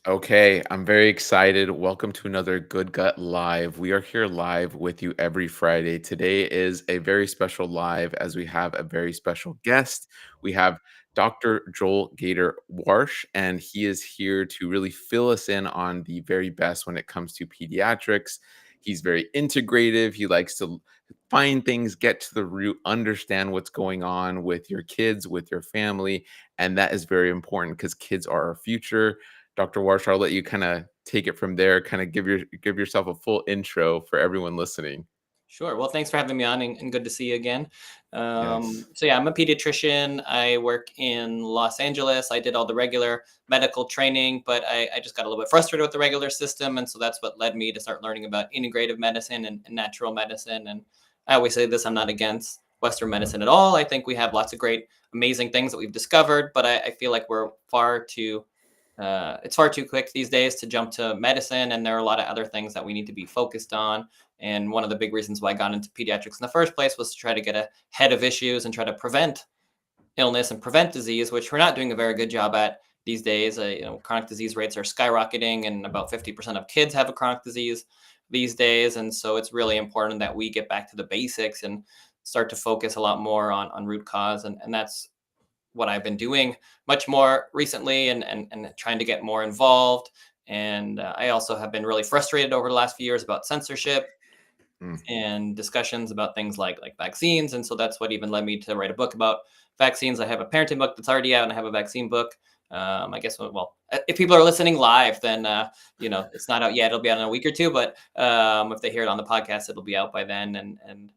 Okay, I'm very excited. Welcome to another Good Gut Live. We are here live with you every Friday. Today is a very special live as we have a very special guest. We have Dr. Joel Gator Warsh, and he is here to really fill us in on the very best when it comes to pediatrics. He's very integrative. He likes to find things, get to the root, understand what's going on with your kids, with your family. And that is very important because kids are our future. Dr. Warsh, I'll let you kind of take it from there, kind of give yourself a full intro for everyone listening. Sure. Well, thanks for having me on and good to see you again. Yes. Yeah, I'm a pediatrician. I work in Los Angeles. I did all the regular medical training, but I just got a little bit frustrated with the regular system. And so that's what led me to start learning about integrative medicine and natural medicine. And I always say this, I'm not against Western medicine at all. I think we have lots of great, amazing things that we've discovered, but I feel like it's far too quick these days to jump to medicine, and there are a lot of other things that we need to be focused on. And one of the big reasons why I got into pediatrics in the first place was to try to get ahead of issues and try to prevent illness and prevent disease, which we're not doing a very good job at these days. Chronic disease rates are skyrocketing, and about 50% of kids have a chronic disease these days. And so it's really important that we get back to the basics and start to focus a lot more on root cause. And that's what I've been doing much more recently, and trying to get more involved. And I also have been really frustrated over the last few years about censorship Mm. and discussions about things like vaccines. And so that's what even led me to write a book about vaccines. I have a parenting book that's already out, and I have a vaccine book. I guess, well, if people are listening live, then it's not out yet. It'll be out in a week or two. But if they hear it on the podcast, it'll be out by then. And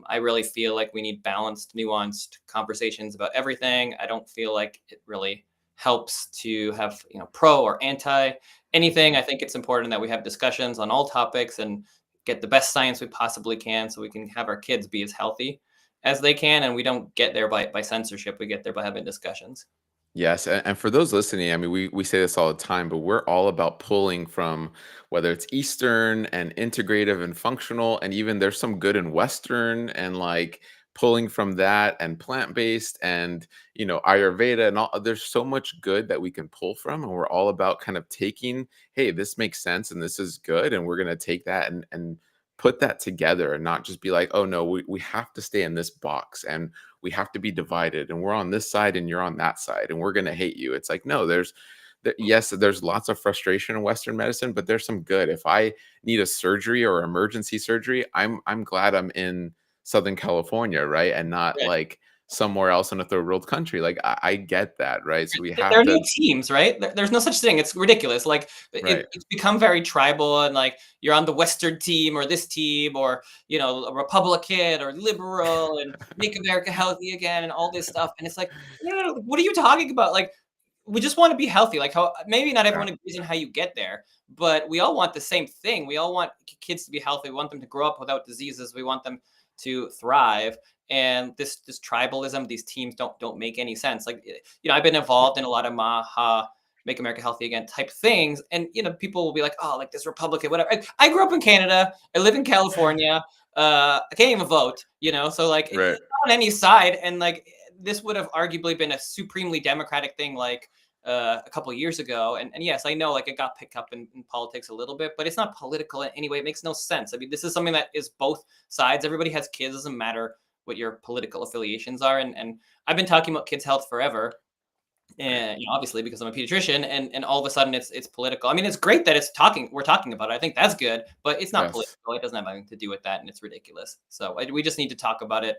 I really feel like we need balanced, nuanced conversations about everything. I don't feel like it really helps to have pro or anti anything. I think it's important that we have discussions on all topics and get the best science we possibly can, so we can have our kids be as healthy as they can. And we don't get there by censorship. We get there by having discussions. Yes, and for those listening, I mean, we say this all the time, but we're all about pulling from whether it's Eastern and integrative and functional, and even there's some good in Western and like pulling from that and plant-based and Ayurveda and all. There's so much good that we can pull from, and we're all about kind of taking, hey, this makes sense and this is good, and we're gonna take that and put that together and not just be like, oh no, we have to stay in this box and we have to be divided and we're on this side and you're on that side and we're going to hate you. It's like, no, yes, there's lots of frustration in Western medicine, but there's some good. If I need a surgery or emergency surgery, I'm glad I'm in Southern California, right? And not Right. like somewhere else in a third world country. Like I get that, right? So we There have are no to, teams, right? There's no such thing. It's ridiculous. Like right. it's become very tribal, and like you're on the Western team or this team, or a Republican or liberal, and make America healthy again, and all this stuff. And it's like, no, what are you talking about? Like, we just want to be healthy. Like, how maybe not Yeah. everyone agrees on how you get there, but we all want the same thing. We all want kids to be healthy. We want them to grow up without diseases. We want them to thrive. And this tribalism, these teams don't make any sense. Like, I've been involved in a lot of Maha, Make America Healthy Again type things, and people will be like, oh, like this Republican, whatever. I grew up in Canada. I live in California. I can't even vote. So like, Right. on any side. And like, this would have arguably been a supremely democratic thing, like a couple of years ago. And yes, I know, like, it got picked up in politics a little bit, but it's not political in any way. It makes no sense. I mean, this is something that is both sides. Everybody has kids. It doesn't matter what your political affiliations are. And I've been talking about kids' health forever. Right. And obviously, because I'm a pediatrician, and all of a sudden it's political. I mean, it's great that we're talking about it. I think that's good, but it's not Yes. political. It doesn't have anything to do with that, and it's ridiculous. So we just need to talk about it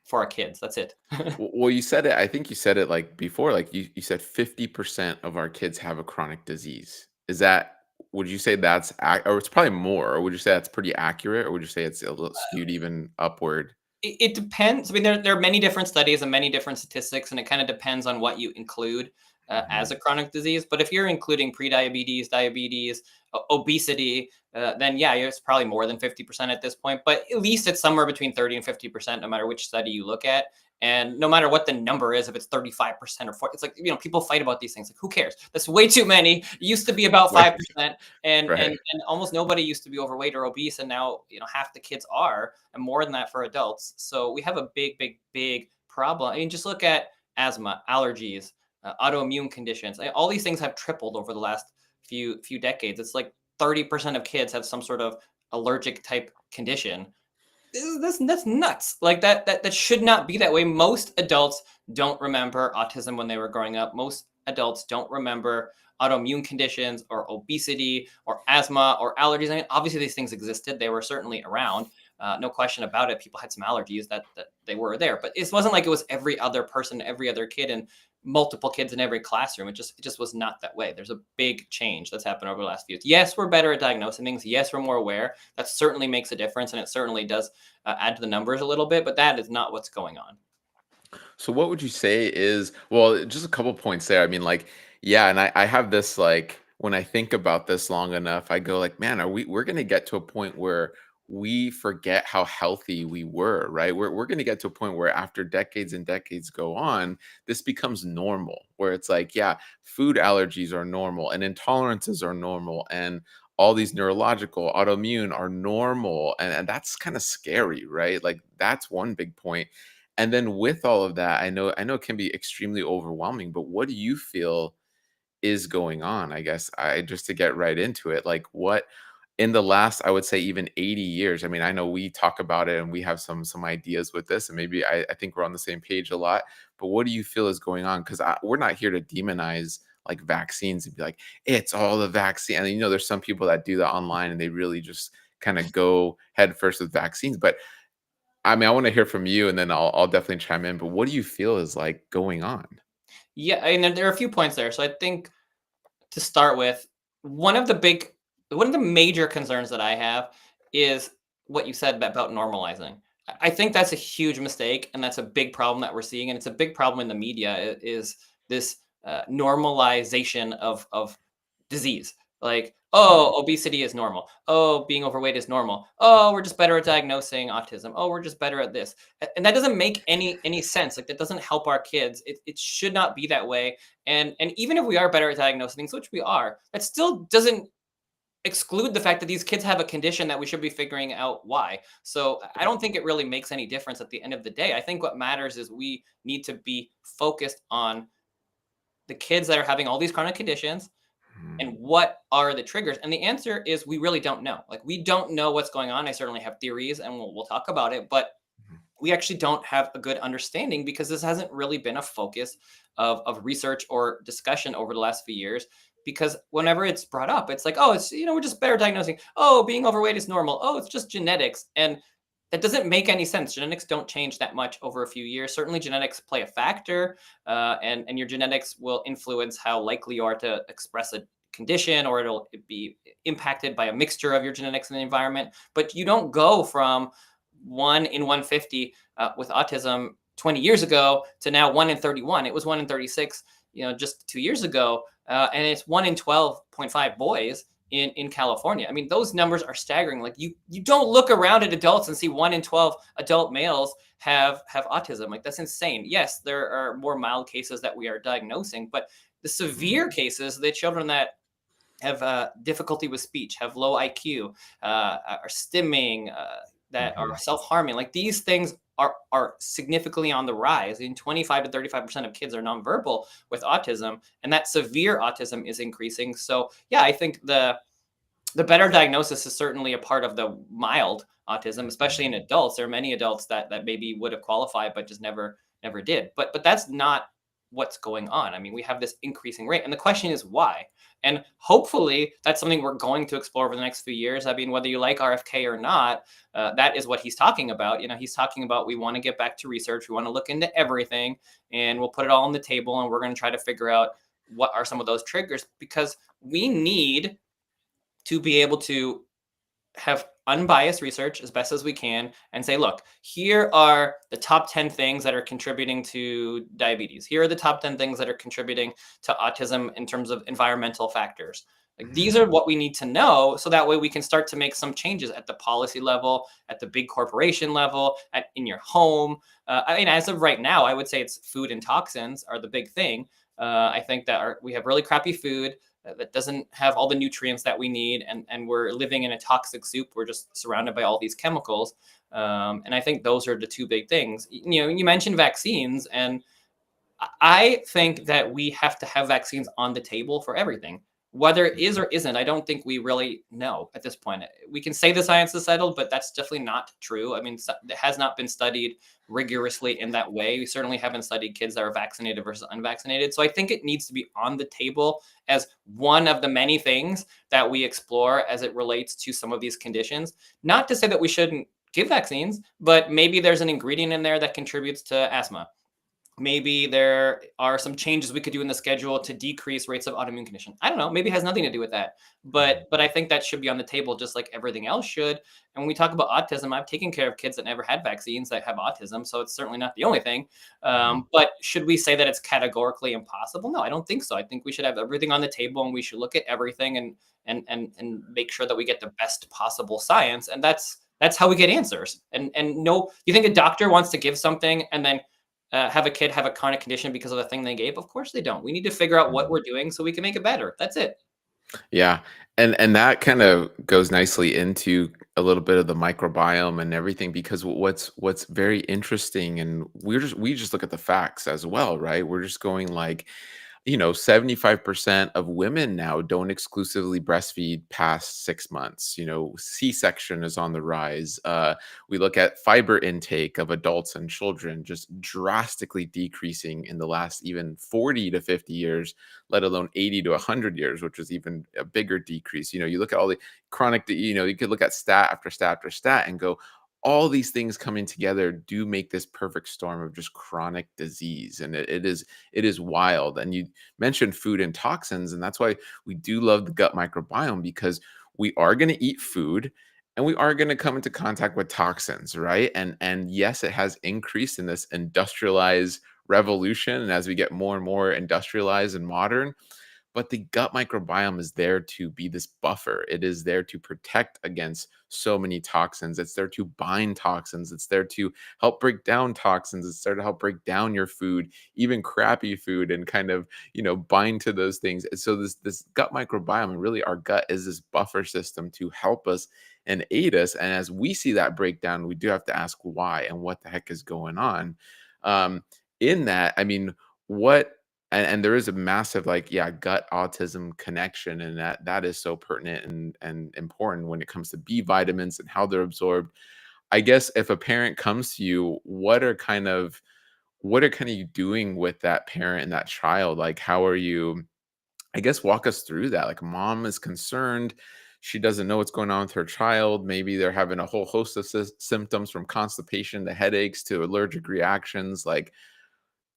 for our kids. That's it. Well, you said it. I think you said it like before. Like you said, 50% of our kids have a chronic disease. Is that? Would you say that's or it's probably more? Or would you say that's pretty accurate? Or would you say it's a little skewed even upward? It depends. I mean, there are many different studies and many different statistics, and it kind of depends on what you include as Hmm. a chronic disease. But if you're including prediabetes, diabetes, obesity, then yeah, it's probably more than 50% at this point. But at least it's somewhere between 30 and 50%, no matter which study you look at. And no matter what the number is, if it's 35% or 40, it's like, people fight about these things. Like, who cares? That's way too many. It used to be about Right. 5%, and Right. and almost nobody used to be overweight or obese, and now half the kids are, and more than that for adults. So we have a big problem. I mean, just look at asthma, allergies, autoimmune conditions. All these things have tripled over the last few decades. It's like 30% of kids have some sort of allergic type condition. That's nuts. Like that should not be that way. Most adults don't remember autism when they were growing up. Most adults don't remember autoimmune conditions or obesity or asthma or allergies. I mean, obviously these things existed. They were certainly around. No question about it. People had some allergies that they were there, but it wasn't like it was every other person, every other kid, and multiple kids in every classroom. It just was not that way. There's a big change that's happened over the last few years. Yes, we're better at diagnosing things. Yes, we're more aware. That certainly makes a difference, and it certainly does add to the numbers a little bit, but that is not what's going on. So what would you say is, well, just a couple points there. I mean, like, yeah, and I have this like when I think about this long enough, I go like, man, we're gonna get to a point where we forget how healthy we were, right? We're gonna get to a point where after decades and decades go on, this becomes normal, where it's like, yeah, food allergies are normal and intolerances are normal and all these neurological autoimmune are normal. And that's kind of scary, right? Like that's one big point. And then with all of that, I know it can be extremely overwhelming, but what do you feel is going on? I guess I just to get right into it, like what in the last, I would say even 80 years. I mean, I know we talk about it and we have some ideas with this, and maybe I think we're on the same page a lot. But what do you feel is going on? Because we're not here to demonize like vaccines and be like it's all the vaccine. And there's some people that do that online and they really just kind of go head first with vaccines. But I mean, I wanna hear from you, and then I'll definitely chime in, but what do you feel is, like, going on? Yeah, and there are a few points there. So I think to start with, one of the big one of the major concerns that I have is what you said about normalizing. I think that's a huge mistake, and that's a big problem that we're seeing, and it's a big problem in the media. Is this normalization of disease? Like, Mhm, oh, obesity is normal. Oh, being overweight is normal. Oh, we're just better at diagnosing autism. Oh, we're just better at this, and that doesn't make any sense. Like that doesn't help our kids. It should not be that way. And even if we are better at diagnosing things, which we are, that still doesn't exclude the fact that these kids have a condition that we should be figuring out why. So I right. don't think it really makes any difference at the end of the day. I think what matters is we need to be focused on the kids that are having all these chronic conditions and Mhm, what are the triggers. And the answer is we really don't know. Like we don't know what's going on. I certainly have theories and we'll talk about it, but mhm, we actually don't have a good understanding because this hasn't really been a focus of research or discussion over the last few years. Because whenever it's brought up, it's like, oh, it's, we're just better diagnosing. Oh, being overweight is normal. Oh, it's just genetics. And that doesn't make any sense. Genetics don't change that much over a few years. Certainly, genetics play a factor, and your genetics will influence how likely you are to express a condition, or it'll be impacted by a mixture of your genetics and the environment. But you don't go from 1 in 150 with autism 20 years ago to now 1 in 31. It was 1 in 36, just 2 years ago, and it's 1 in 12.5 boys in California. I mean, those numbers are staggering. Like you don't look around at adults and see 1 in 12 adult males have autism. Like that's insane. Yes, there are more mild cases that we are diagnosing, but the mhm, severe cases, the children that have difficulty with speech, have low IQ, are stimming, that are mhm, self-harming. Like these things are significantly on the rise. In 25 to 35% of kids are nonverbal with autism, and that severe autism is increasing. So yeah, I think the better diagnosis is certainly a part of the mild autism, especially in mhm, adults. There are many adults that maybe would have qualified but just never did. But that's not what's going on. I mean, we have this increasing rate, and the question is why. And hopefully, that's something we're going to explore over the next few years. I mean, whether you like RFK or not, that is what he's talking about. He's talking about we want to get back to research, we want to look into everything, and we'll put it all on the table, and we're going to try to figure out what are some of those triggers because we need to be able to have unbiased research as best as we can and say, look, here are the top 10 things that are contributing to diabetes. Here are the top 10 things that are contributing to autism in terms of environmental factors. Like these mhm, are what we need to know so that way we can start to make some changes at the policy level, at the big corporation level, in your home. I mean, as of right now, I would say it's food and toxins are the big thing. I think that we have really crappy food that doesn't have all the nutrients that we need, and we're living in a toxic soup. We're just surrounded by all these chemicals, and I think those are the two big things. You mentioned vaccines, and I think that we have to have vaccines on the table for everything. Whether it is or isn't, I don't think we really know at this point. We can say the science is settled, but that's definitely not true. I mean, it has not been studied rigorously in that way. We certainly haven't studied kids that are vaccinated versus unvaccinated. So I think it needs to be on the table as one of the many things that we explore as it relates to some of these conditions. Not to say that we shouldn't give vaccines, but maybe there's an ingredient in there that contributes to asthma. Maybe there are some changes we could do in the schedule to decrease rates of autoimmune condition. I don't know. Maybe it has nothing to do with that. Mhm. But I think that should be on the table just like everything else should. And when we talk about autism, I've taken care of kids that never had vaccines that have autism. So it's certainly not the only thing. Mhm. But should we say that it's categorically impossible? No, I don't think so. I think we should have everything on the table and we should look at everything and make sure that we get the best possible science. And that's how we get answers. And no, you think a doctor wants to give something and then have a kid have a chronic condition because of the thing they gave? Of course they don't. We need to figure out what Mhm. we're doing so we can make it better. That's it. Yeah, and that kind of goes nicely into a little bit of the microbiome and everything because what's very interesting, and we just look at the facts as well, right? We're just going like, 75% of women now don't exclusively breastfeed past 6 months. C-section is on the rise. We look at fiber intake of adults and children just drastically decreasing in the last even 40 to 50 years, let alone 80 to 100 years, which is even a bigger decrease. You look at all the chronic, you could look at stat after stat after stat and go, all these things coming together do make this perfect storm of just chronic disease. And it is wild. And you mentioned food and toxins, and that's why we do love the gut microbiome, because we are going to eat food and we are going to come into contact with toxins, right? And yes, it has increased in this industrialized revolution, and as we get more and more industrialized and modern, but the gut microbiome is there to be this buffer. It is there to protect against so many toxins. It's there to bind toxins. It's there to help break down toxins. It's there to help break down your food, even crappy food, and kind of, bind to those things. And so this gut microbiome, and really our gut is this buffer system to help us and aid us. And as we see that breakdown, we do have to ask why and what the heck is going on. Um, in that, I mean, what and there is a massive, like, yeah, gut autism connection, and that is so pertinent and important when it comes to B vitamins and how they're absorbed. I guess if a parent comes to you, what are kind of you doing with that parent and that child? Like, how are you, I guess, walk us through that. Like, mom is concerned. She doesn't know what's going on with her child. Maybe they're having a whole host of symptoms, from constipation to headaches to allergic reactions. Like,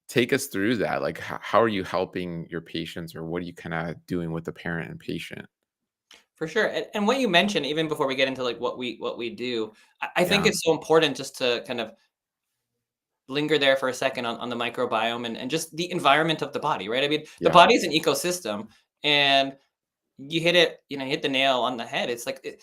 take us through that. Like, how are you helping your patients, or what are you kinda doing with the parent and patient? For sure. And what you mentioned, even before we get into like what we do, I think Yeah. it's so important just to kind of linger there for a second on the microbiome and just the environment of the body, right? I mean, the Yeah. body is an ecosystem and you hit it, you hit the nail on the head. It's like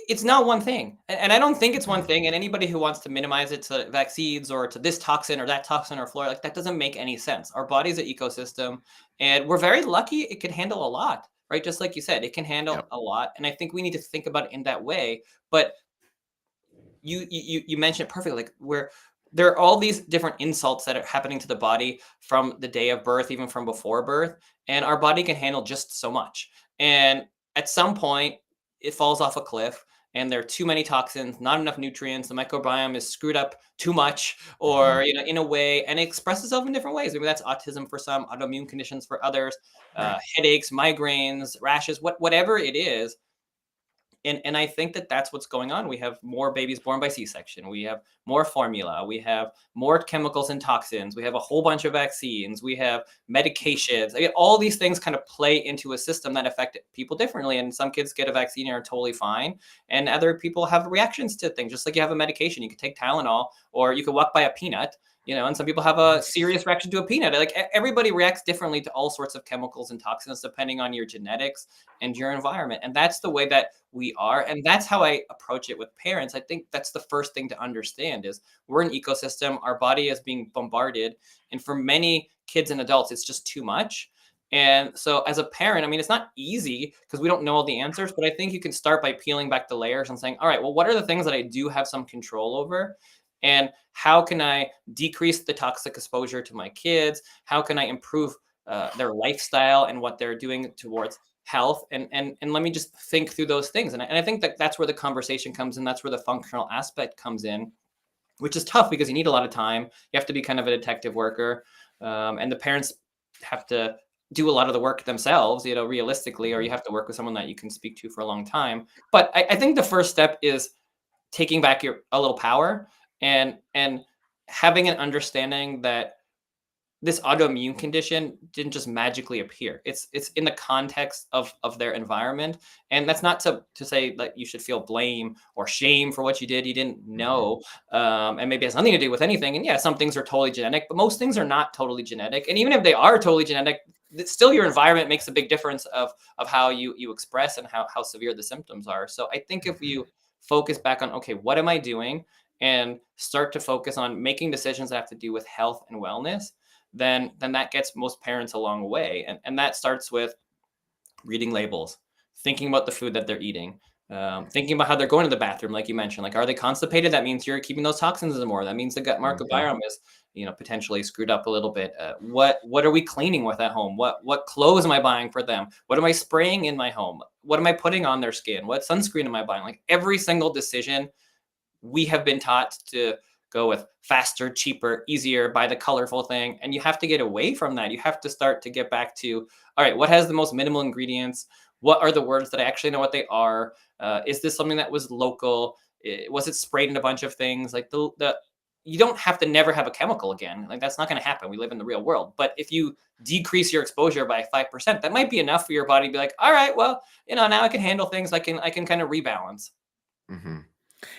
it's not one thing. And I don't think it's one Mhm. thing. And anybody who wants to minimize it to vaccines or to this toxin or that toxin or fluoride, like that doesn't make any sense. Our body's an ecosystem and we're very lucky it can handle a lot, right? Just like you said, it can handle Yep. a lot. And I think we need to think about it in that way. But you mentioned it perfectly, like where there are all these different insults that are happening to the body from the day of birth, even from before birth, and our body can handle just so much. And at some point, it falls off a cliff, and there are too many toxins, not enough nutrients. The microbiome is screwed up too much, or Mhm. in a way, and it expresses itself in different ways. Maybe that's autism for some, autoimmune conditions for others, Right. headaches, migraines, rashes, whatever it is. And I think that that's what's going on. We have more babies born by C-section. We have more formula. We have more chemicals and toxins. We have a whole bunch of vaccines. We have medications. I mean, all these things kind of play into a system that affect people differently. And some kids get a vaccine and are totally fine, and other people have reactions to things. Just like you have a medication, you could take Tylenol, or you could walk by a peanut. And some people have a serious reaction to a peanut. Like everybody reacts differently to all sorts of chemicals and toxins depending on your genetics and your environment. And that's the way that we are. And that's how I approach it with parents. I think that's the first thing to understand is we're an ecosystem. Our body is being bombarded. And for many kids and adults, it's just too much. And so as a parent, I mean, it's not easy because we don't know all the answers, but I think you can start by peeling back the layers and saying, all right, well, what are the things that I do have some control over? And how can I decrease the toxic exposure to my kids? How can I improve their lifestyle and what they're doing towards health, and let me just think through those things. And I think that that's where the conversation comes in. That's where the functional aspect comes in, which is tough because you need a lot of time. You have to be kind of a detective worker, and the parents have to do a lot of the work themselves, realistically, or you Mhm. have to work with someone that you can speak to for a long time. But I think the first step is taking back your a little power, and having an understanding that this autoimmune condition didn't just magically appear. It's in the context of their environment, and that's not to say that you should feel blame or shame for what you did. You didn't Mhm. know, and maybe it has nothing to do with anything. And yeah, some things are totally genetic, but most things are not totally genetic. And even if they are totally genetic, still your environment makes a big difference of how you express and how severe the symptoms are. So I think if Mhm. you focus back on, okay, what am I doing, and start to focus on making decisions that have to do with health and wellness, then that gets most parents a long way. And that starts with reading labels, thinking about the food that they're eating, thinking about how they're going to the bathroom, like you mentioned. Like, are they constipated? That means you're keeping those toxins in more. That means the gut Mhm. microbiome is, potentially screwed up a little bit. What are we cleaning with at home? What clothes am I buying for them? What am I spraying in my home? What am I putting on their skin? What sunscreen am I buying? Like every single decision we have been taught to go with faster, cheaper, easier, buy the colorful thing. And you have to get away from that. You have to start to get back to, all right, what has the most minimal ingredients? What are the words that I actually know what they are? Is this something that was local? Was it sprayed in a bunch of things? Like the you don't have to never have a chemical again. Like that's not going to happen. We live in the real world. But if you decrease your exposure by 5%, that might be enough for your body to be like, all right, well, now I can handle things. I can kind of rebalance. Mhm.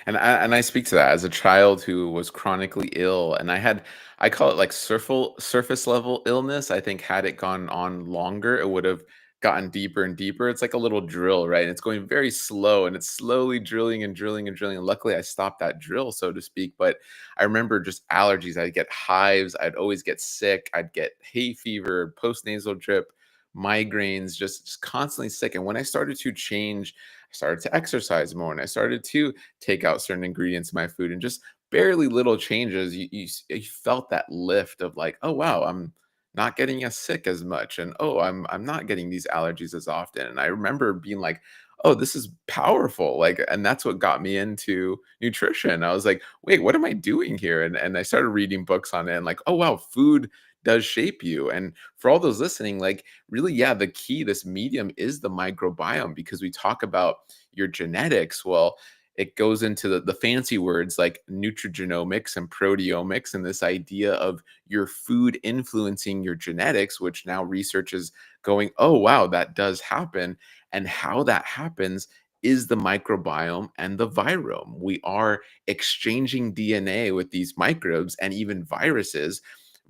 And I speak to that as a child who was chronically ill, and I call it like surface level illness. I think had it gone on longer, it would have gotten deeper and deeper. It's like a little drill, right? And it's going very slow, and it's slowly drilling and drilling and drilling. And luckily, I stopped that drill, so to speak. But I remember just allergies. I'd get hives. I'd always get sick. I'd get hay fever, postnasal drip, migraines, just constantly sick. And when I started to change, I started to exercise more, and I started to take out certain ingredients in my food, and just barely little changes, you felt that lift of like, oh wow, I'm not getting as sick as much, and oh, I'm not getting these allergies as often. And I remember being like, oh, this is powerful, like, and that's what got me into nutrition. I was like, wait, what am I doing here? And I started reading books on it, and like, oh wow, food does shape you. And for all those listening, like, really, yeah, the key, this medium, is the microbiome, because we talk about your genetics. Well, it goes into the fancy words like nutrigenomics and proteomics, and this idea of your food influencing your genetics, which now research is going, oh wow, that does happen. And how that happens is the microbiome and the virome. We are exchanging DNA with these microbes and even viruses.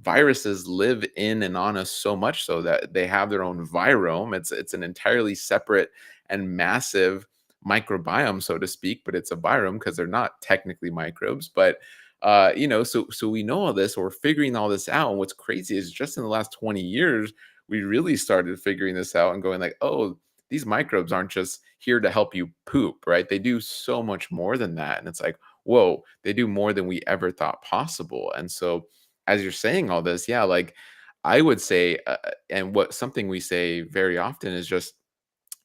Viruses live in and on us so much so that they have their own virome. It's an entirely separate and massive microbiome, so to speak, but it's a virome because they're not technically microbes. But so we know all this, or we're figuring all this out. And what's crazy is just in the last 20 years, we really started figuring this out and going like, oh, these microbes aren't just here to help you poop, right? They do so much more than that. And it's like, whoa, they do more than we ever thought possible. And so, as you're saying all this, yeah, like I would say, and what something we say very often is just,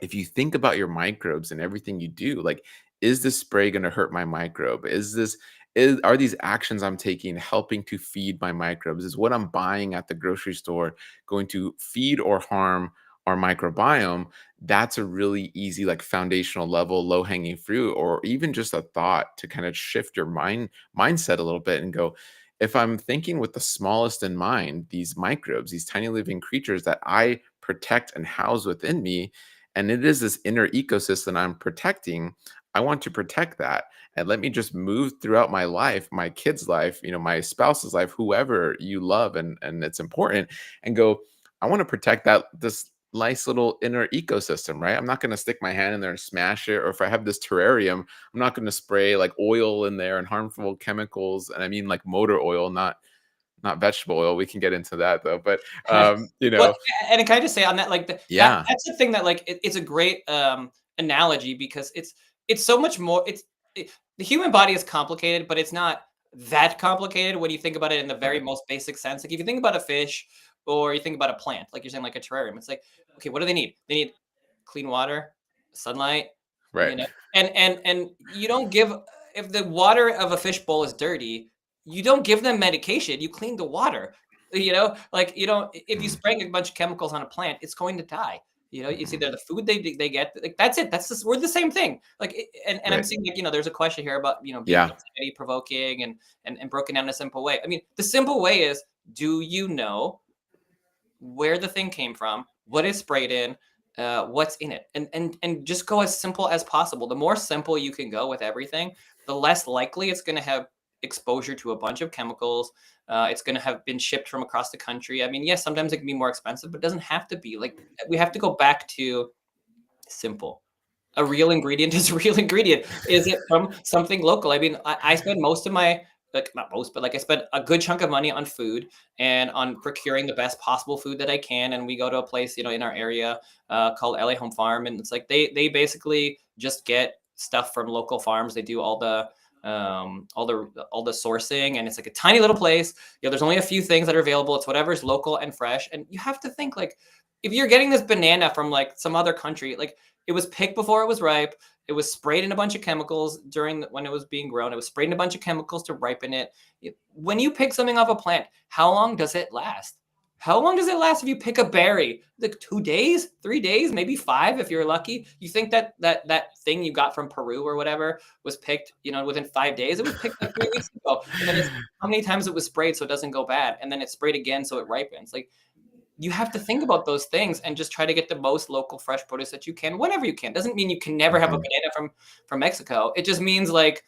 if you think about your microbes and everything you do, like, is this spray going to hurt my microbe? Are these actions I'm taking helping to feed my microbes? Is what I'm buying at the grocery store going to feed or harm our microbiome? That's a really easy, like, foundational level, low hanging fruit, or even just a thought to kind of shift your mindset a little bit and go, if I'm thinking with the smallest in mind, these microbes, these tiny living creatures that I protect and house within me, and it is this inner ecosystem I'm protecting, I want to protect that. And let me just move throughout my life, my kid's life, my spouse's life, whoever you love and it's important, and go, I want to protect that, this nice little inner ecosystem, right? I'm not going to stick my hand in there and smash it. Or if I have this terrarium, I'm not going to spray like oil in there and harmful chemicals. And I mean like motor oil, not vegetable oil. We can get into that though. But Well, and can I just say on that, like yeah. that's the thing that like it's a great analogy because it's so much more. The human body is complicated, but it's not that complicated when you think about it in the very Right. most basic sense. Like if you think about a fish Or you think about a plant, like you're saying, like a terrarium. It's like, okay, what do they need? They need clean water, sunlight, Right. and you don't give, if the water of a fish bowl is dirty, you don't give them medication. You clean the water. Like you don't. If you Mhm, spraying a bunch of chemicals on a plant, it's going to die. It's mhm. either the food they get, like that's it. That's just, we're the same thing. Like, and I'm Right. seeing, like, there's a question here about being Yeah. anxiety provoking and broken down in a simple way. I mean, the simple way is, do you know where the thing came from, what is sprayed in, what's in it, and just go as simple as possible. The more simple you can go with everything, the less likely it's going to have exposure to a bunch of chemicals. It's going to have been shipped from across the country. I mean, yes, sometimes it can be more expensive, but it doesn't have to be. Like, we have to go back to simple. A real ingredient is a real ingredient. Is it from something local? I mean, I spend most of my, like, not most, but like I spend a good chunk of money on food and on procuring the best possible food that I can. And we go to a place, in our area, called LA Home Farm, and it's like they basically just get stuff from local farms. They do all the sourcing, and it's like a tiny little place. There's only a few things that are available. It's whatever's local and fresh. And you have to think, like, if you're getting this banana from like some other country, like, it was picked before it was ripe. It was sprayed in a bunch of chemicals when it was being grown. It was sprayed in a bunch of chemicals to ripen it. When you pick something off a plant, how long does it last? How long does it last if you pick a berry? Like 2 days, 3 days, maybe five if you're lucky. You think that thing you got from Peru or whatever was picked, within 5 days? It was picked like 3 weeks ago. And then it's how many times it was sprayed so it doesn't go bad, and then it's sprayed again so it ripens. Like, you have to think about those things and just try to get the most local fresh produce that you can whenever you can. Doesn't mean you can never have a Mhm. banana from Mexico. It just means, like,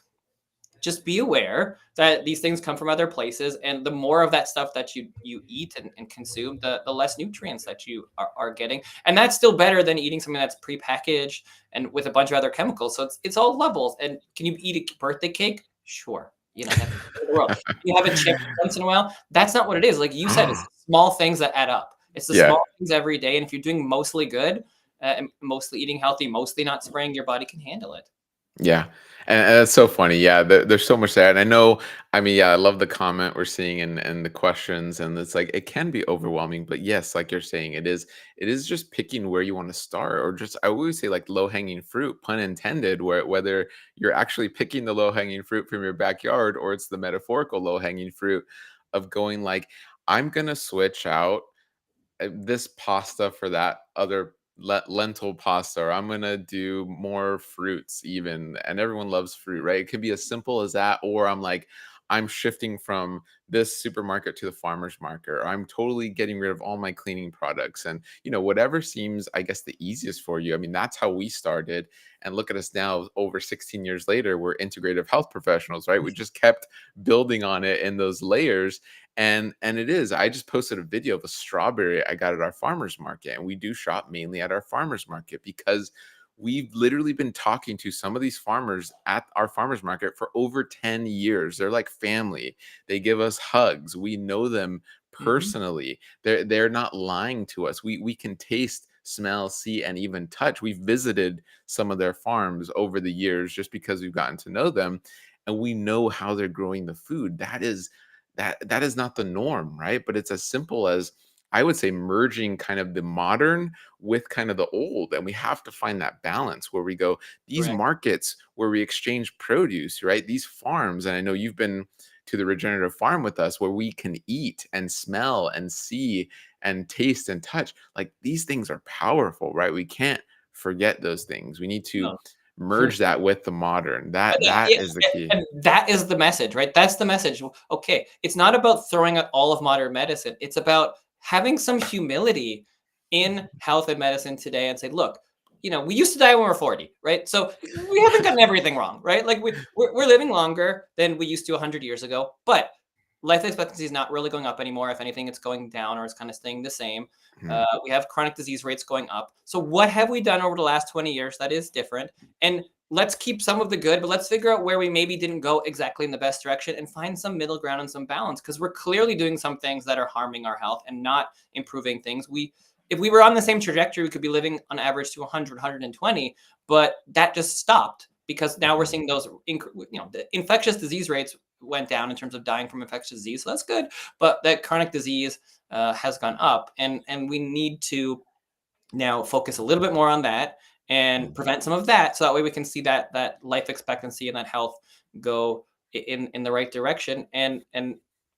just be aware that these things come from other places, and the more of that stuff that you eat and consume, the less nutrients that you are getting. And that's still better than eating something that's prepackaged and with a bunch of other chemicals. So it's all levels. And can you eat a birthday cake? Sure. That's the end of the world. You have a chip once in a while. That's not what it is. Like you said, it's small things that add up. It's the Yeah. small things every day. And if you're doing mostly good, and mostly eating healthy, mostly not spraying, your body can handle it. Yeah, and that's so funny. Yeah, there's so much there, and I know. I mean, yeah, I love the comment we're seeing and the questions, and it's like it can be overwhelming. But yes, like you're saying, it is just picking where you want to start, or just I always say like low hanging fruit, pun intended. Whether you're actually picking the low hanging fruit from your backyard, or it's the metaphorical low hanging fruit of going like I'm gonna switch out this pasta for that other lentil pasta, or I'm gonna do more fruits even, and everyone loves fruit, right? It could be as simple as that, or I'm like, I'm shifting from this supermarket to the farmer's market, or I'm totally getting rid of all my cleaning products, and whatever seems, I guess, the easiest for you. I mean, that's how we started, and look at us now, over 16 years later, we're integrative health professionals, right? We just kept building on it in those layers, and it is. I just posted a video of a strawberry I got at our farmers market, and we do shop mainly at our farmers market because we've literally been talking to some of these farmers at our farmers market for over 10 years. They're like family. They give us hugs. We know them Mhm. personally. They're not lying to us. We can taste, smell, see, and even touch. We've visited some of their farms over the years just because we've gotten to know them, and we know how they're growing the food. That is not the norm, right? But it's as simple as, I would say, merging kind of the modern with kind of the old. And we have to find that balance where we go, these Correct. markets where we exchange produce, right? These farms, and I know you've been to the regenerative farm with us, where we can eat and smell and see and taste and touch. Like, these things are powerful, right? We can't forget those things. We need to No. merge that with the modern. And That that that yeah, is the key. and that is the message, right? That's the message. Okay, it's not about throwing out all of modern medicine. It's about having some humility in health and medicine today and say, look, we used to die when we were 40, right? So we haven't gotten everything wrong, right? Like we're living longer than we used to 100 years ago, but life expectancy is not really going up anymore. If anything, it's going down or it's kind of staying the same. Mhm. We have chronic disease rates going up. So what have we done over the last 20 years that is different? And let's keep some of the good, but let's figure out where we maybe didn't go exactly in the best direction and find some middle ground and some balance, because we're clearly doing some things that are harming our health and not improving things. If we were on the same trajectory, we could be living on average to 100, 120, but that just stopped because now we're Mhm. seeing the infectious disease rates went down in terms of dying from infectious disease. So that's good. But that chronic disease has gone up, and we need to now focus a little bit more on that and Mhm. prevent some of that, so that way we can see that life expectancy and that health go in the right direction. And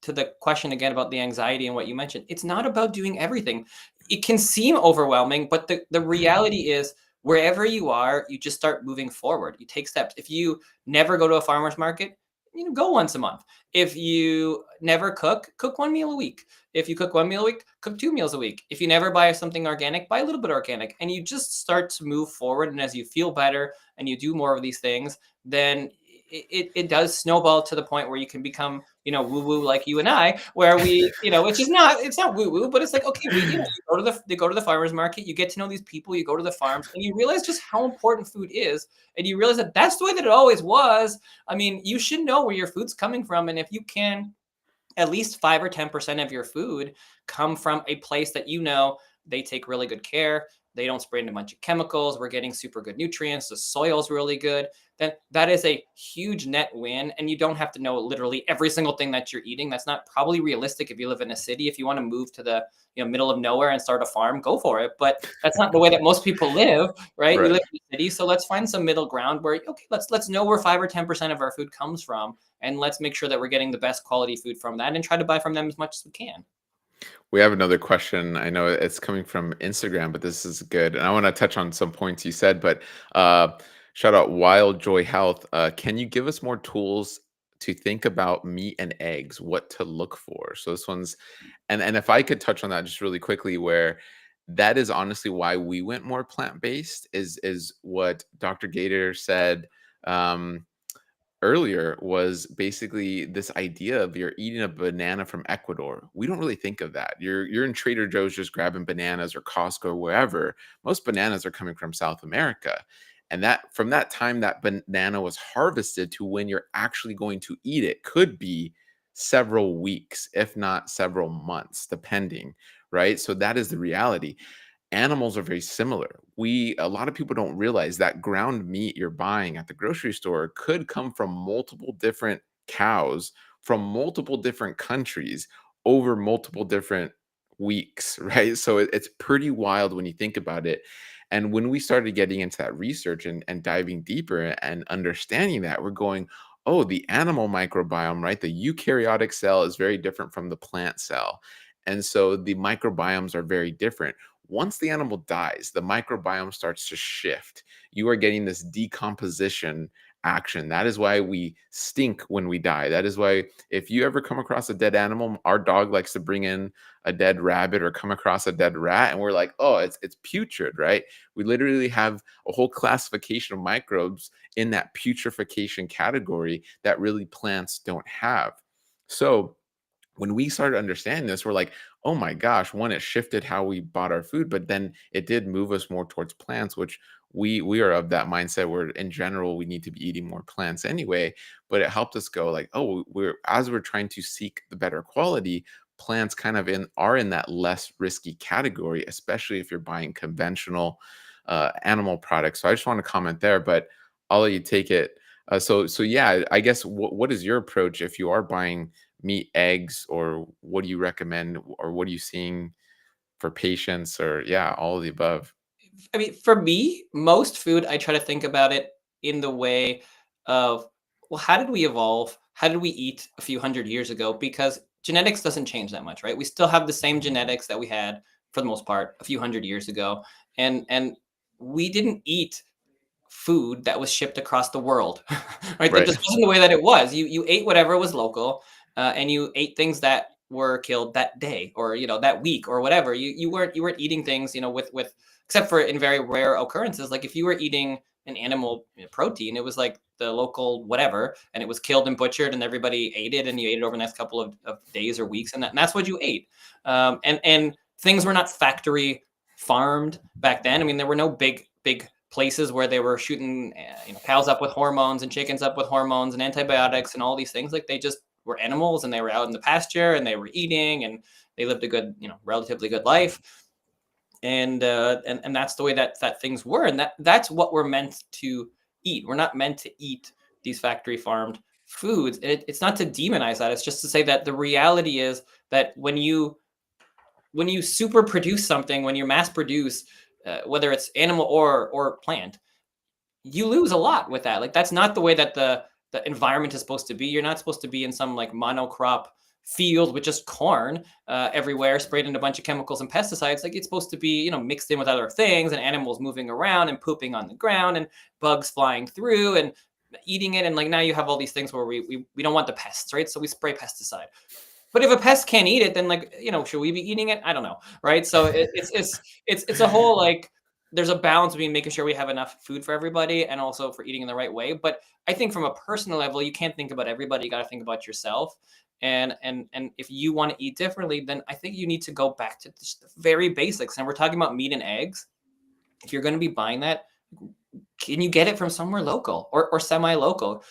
to the question again about the anxiety and what you mentioned, it's not about doing everything. It can seem overwhelming, but the reality is, wherever you are, you just start moving forward. You take steps. If you never go to a farmer's market, go once a month. If you never cook one meal a week. If you cook one meal a week, cook 2 meals a week. If you never buy something organic, buy a little bit organic, and you just start to move forward. And as you feel better and you do more of these things, then it does snowball to the point where you can become, woo woo like you and I, where we, which is not, it's not woo woo, but it's like, okay, you go to the farmer's market, you get to know these people, you go to the farms, and you realize just how important food is. And you realize that that's the way that it always was. I mean, you should know where your food's coming from. And if you can, at least 5 or 10% of your food come from a place that they take really good care. They don't spray in a bunch of chemicals. We're getting super good nutrients. The soil's really good. Then that is a huge net win. And you don't have to know literally every single thing that you're eating. That's not probably realistic if you live in a city. If you want to move to the middle of nowhere and start a farm, go for it. But that's not the way that most people live, right? We Right. live in the city, so let's find some middle ground where, okay, let's know where 5 or 10% of our food comes from, and let's make sure that we're getting the best quality food from that and try to buy from them as much as we can. We have another question. I know it's coming from Instagram, but this is good. And I want to touch on some points you said, but uh, shout out Wild Joy Health. Can you give us more tools to think about meat and eggs, what to look for? So this one's, and if I could touch on that just really quickly, where that is honestly why we went more plant-based is what Dr. Gator said. Um, Earlier was basically this idea of you're eating a banana from Ecuador. We don't really think of that. You're in Trader Joe's just grabbing bananas or Costco or wherever. Most bananas are coming from South America. And that from that time that banana was harvested to when you're actually going to eat it could be several weeks, if not several months, depending, right? So that is the reality. Animals are very similar. A lot of people don't realize that ground meat you're buying at the grocery store could come from multiple different cows from multiple different countries over multiple different weeks, right? So it's pretty wild when you think about it. And when we started getting into that research and diving deeper and understanding that, we're going, oh, the animal microbiome, right? The eukaryotic cell is very different from the plant cell. And so the microbiomes are very different. Once the animal dies, the microbiome starts to shift. You are getting this decomposition action. That is why we stink when we die. That is why if you ever come across a dead animal, our dog likes to bring in a dead rabbit or come across a dead rat and we're like, "Oh, it's putrid," right? We literally have a whole classification of microbes in that putrefaction category that really plants don't have. So, when we started understanding this, we're like, oh my gosh, one, it shifted how we bought our food, but then it did move us more towards plants, which we are of that mindset where in general we need to be eating more plants anyway. But it helped us go like, oh, we're trying to seek the better quality, plants kind of are in that less risky category, especially if you're buying conventional animal products. So I just want to comment there, but I'll let you take it. So yeah, I guess what is your approach if you are buying meat, eggs, or what do you recommend, or what are you seeing for patients, or yeah, all of the above? I mean, for me, most food, I try to think about it in the way of, well, how did we evolve? How did we eat a few hundred years ago? Because genetics doesn't change that much, right? We still have the same genetics that we had for the most part a few hundred years ago. And we didn't eat food that was shipped across the world, right? That Right. just wasn't the way that it was. You ate whatever was local, and you ate things that were killed that day or that week or whatever. You weren't eating things with except for in very rare occurrences. Like if you were eating an animal protein, it was like the local whatever, and it was killed and butchered, and everybody ate it, and you ate it over the next couple of days or weeks, and that's what you ate. And things were not factory farmed back then. I mean, there were no big places where they were shooting cows up with hormones and chickens up with hormones and antibiotics and all these things. Like they just were animals, and they were out in the pasture, and they were eating, and they lived a good, relatively good life. And that's the way that things were, and that's what we're meant to eat. We're not meant to eat these factory farmed foods. It's not to demonize that. It's just to say that the reality is that when you when you super produce something, when you mass produce, whether it's animal or plant, you lose a lot with that. Like that's not the way that the environment is supposed to be. You're not supposed to be in some like monocrop field with just corn everywhere, sprayed in a bunch of chemicals and pesticides. Like it's supposed to be, mixed in with other things and animals moving around and pooping on the ground and bugs flying through and eating it. And like now you have all these things where we don't want the pests, right? So we spray pesticide. But if a pest can't eat it, then like should we be eating it? I don't know, right? So it's a whole like there's a balance between making sure we have enough food for everybody and also for eating in the right way. But I think from a personal level, you can't think about everybody. You got to think about yourself. And if you want to eat differently, then I think you need to go back to just the very basics. And we're talking about meat and eggs. If you're going to be buying that, can you get it from somewhere local or semi-local?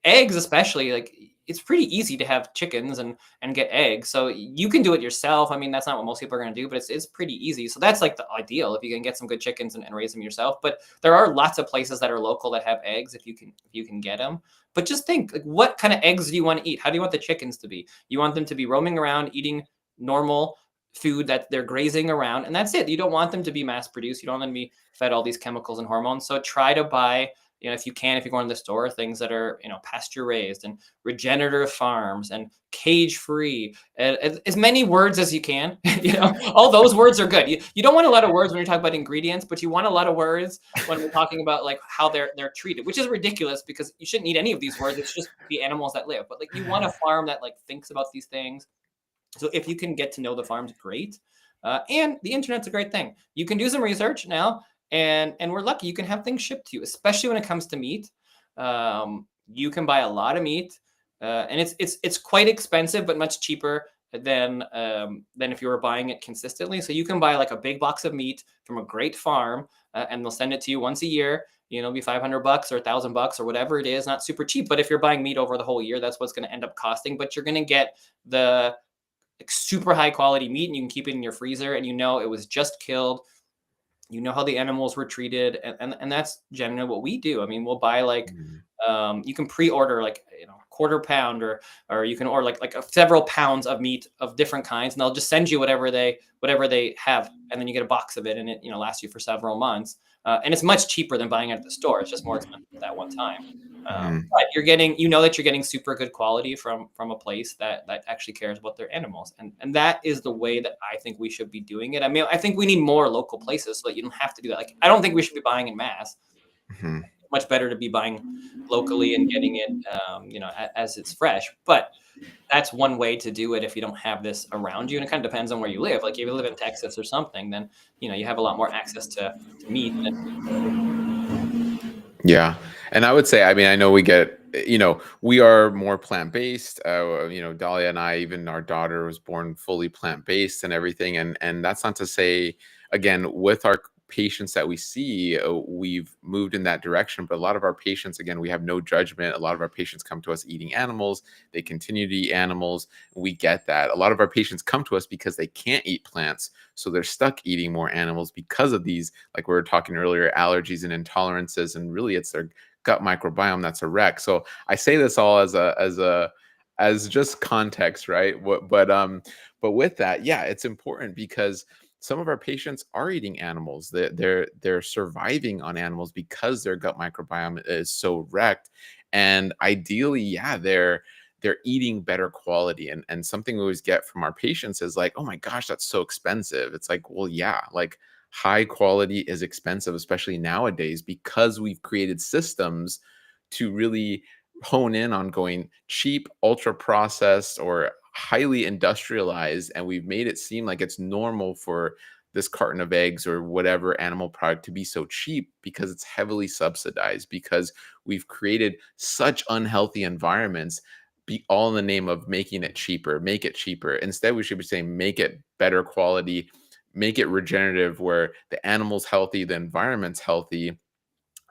Eggs, especially, like it's pretty easy to have chickens and get eggs. So you can do it yourself. I mean, that's not what most people are going to do, but it's pretty easy. So that's like the ideal if you can get some good chickens and raise them yourself. But there are lots of places that are local that have eggs if you can get them. But just think, like, what kind of eggs do you want to eat? How do you want the chickens to be? You want them to be roaming around eating normal food that they're grazing around, and that's it. You don't want them to be mass produced. You don't want them to be fed all these chemicals and hormones. So try to buy, if you can, if you go in the store, things that are, pasture raised and regenerative farms and cage free, as many words as you can. All those words are good. You don't want a lot of words when you're talking about ingredients, but you want a lot of words when we're talking about like how they're treated, which is ridiculous because you shouldn't need any of these words. It's just the animals that live. But like you want a farm that like thinks about these things. So if you can get to know the farms, great. And the internet's a great thing. You can do some research now, and we're lucky you can have things shipped to you, especially when it comes to meat. You can buy a lot of meat, and it's quite expensive, but much cheaper than if you were buying it consistently. So you can buy like a big box of meat from a great farm, and they'll send it to you once a year. It'll be $500 or $1,000 or whatever it is. Not super cheap, but if you're buying meat over the whole year, that's what's going to end up costing. But you're going to get the like super high quality meat, and you can keep it in your freezer, and it was just killed. How the animals were treated, and that's generally what we do. I mean, we'll buy like you can pre-order like quarter pound or you can order like several pounds of meat of different kinds, and they'll just send you whatever they have, and then you get a box of it, and it lasts you for several months. And it's much cheaper than buying it at the store. It's just more expensive at that one time. But you're getting, that you're getting super good quality from a place that actually cares about their animals. And that is the way that I think we should be doing it. I mean, I think we need more local places so that you don't have to do that. Like, I don't think we should be buying in mass. Mhm. Much better to be buying locally and getting it, as it's fresh. But that's one way to do it if you don't have this around you. And it kind of depends on where you live. Like if you live in Texas or something, then, you have a lot more access to meat than. Yeah. And I would say, I mean, I know we are more plant-based. Dahlia and I, even our daughter was born fully plant-based and everything. And that's not to say, again, with our patients that we see, we've moved in that direction. But a lot of our patients, again, we have no judgment. A lot of our patients come to us eating animals. They continue to eat animals. We get that. A lot of our patients come to us because they can't eat plants. So they're stuck eating more animals because of these, like we were talking earlier, allergies and intolerances. And really it's their gut microbiome that's a wreck. So I say this all as just context, right? But with that, yeah, it's important because some of our patients are eating animals. They're surviving on animals because their gut microbiome is so wrecked. And ideally, yeah, they're eating better quality. And something we always get from our patients is like, oh my gosh, that's so expensive. It's like, well, yeah, like high quality is expensive, especially nowadays, because we've created systems to really hone in on going cheap, ultra processed, or highly industrialized. And we've made it seem like it's normal for this carton of eggs or whatever animal product to be so cheap because it's heavily subsidized, because we've created such unhealthy environments, be all in the name of making it cheaper, make it cheaper. Instead, we should be saying, make it better quality, make it regenerative, where the animal's healthy, the environment's healthy.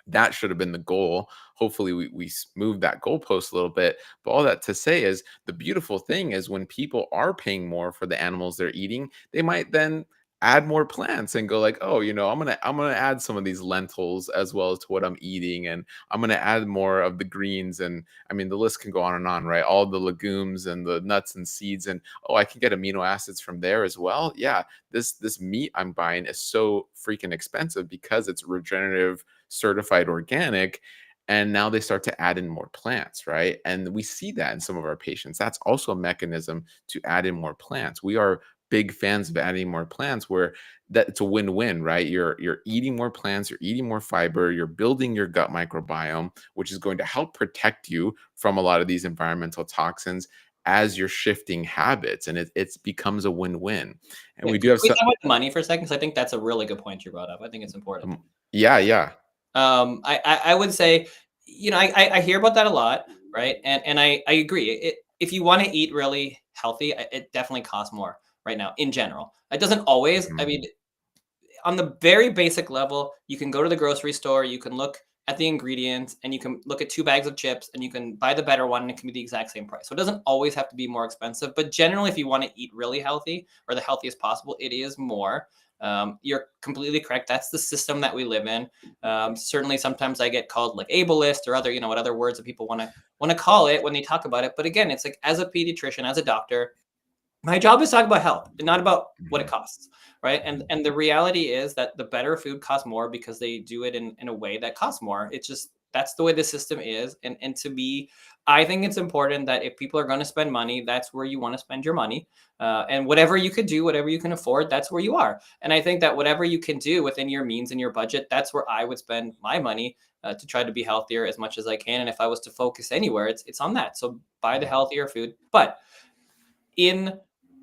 That should have been the goal. Hopefully we moved that goalpost a little bit. But all that to say is, the beautiful thing is when people are paying more for the animals they're eating, they might then add more plants and go like, oh, I'm gonna add some of these lentils as well as to what I'm eating, and I'm gonna add more of the greens, and I mean the list can go on and on, right? All the legumes and the nuts and seeds, and oh, I can get amino acids from there as well. Yeah, this meat I'm buying is so freaking expensive because it's regenerative, certified organic. And now they start to add in more plants, right? And we see that in some of our patients. That's also a mechanism to add in more plants. We are big fans of adding more plants where that it's a win-win, right? You're eating more plants, you're eating more fiber, you're building your gut microbiome, which is going to help protect you from a lot of these environmental toxins as you're shifting habits, and it becomes a win-win. And Yeah, we can do have we some. talk about the money for a second? 'Cause I think that's a really good point you brought up. I think it's important. Yeah, yeah. I would say, I hear about that a lot, right? And I agree. If you want to eat really healthy, it definitely costs more right now in general. It doesn't always. I Mhm. mean, on the very basic level, you can go to the grocery store, you can look at the ingredients, and you can look at 2 bags of chips, and you can buy the better one, and it can be the exact same price. So it doesn't always have to be more expensive, but generally, if you want to eat really healthy or the healthiest possible, it is more. You're completely correct. That's the system that we live in. Certainly, sometimes I get called like ableist or other, what other words that people want to call it when they talk about it. But again, it's like as a pediatrician, as a doctor, my job is to talk about health and not about what it Mhm. costs, right? And the reality is that the better food costs more because they do it in a way that costs more. It's just that's the way the system is. And to be, I think it's important that if people are going to spend money, that's where you want to spend your money. And whatever you could do, whatever you can afford, that's where you are. And I think that whatever you can do within your means and your budget, that's where I would spend my money to try to be healthier as much as I can. And if I was to focus anywhere, it's on that. So buy the healthier food, but in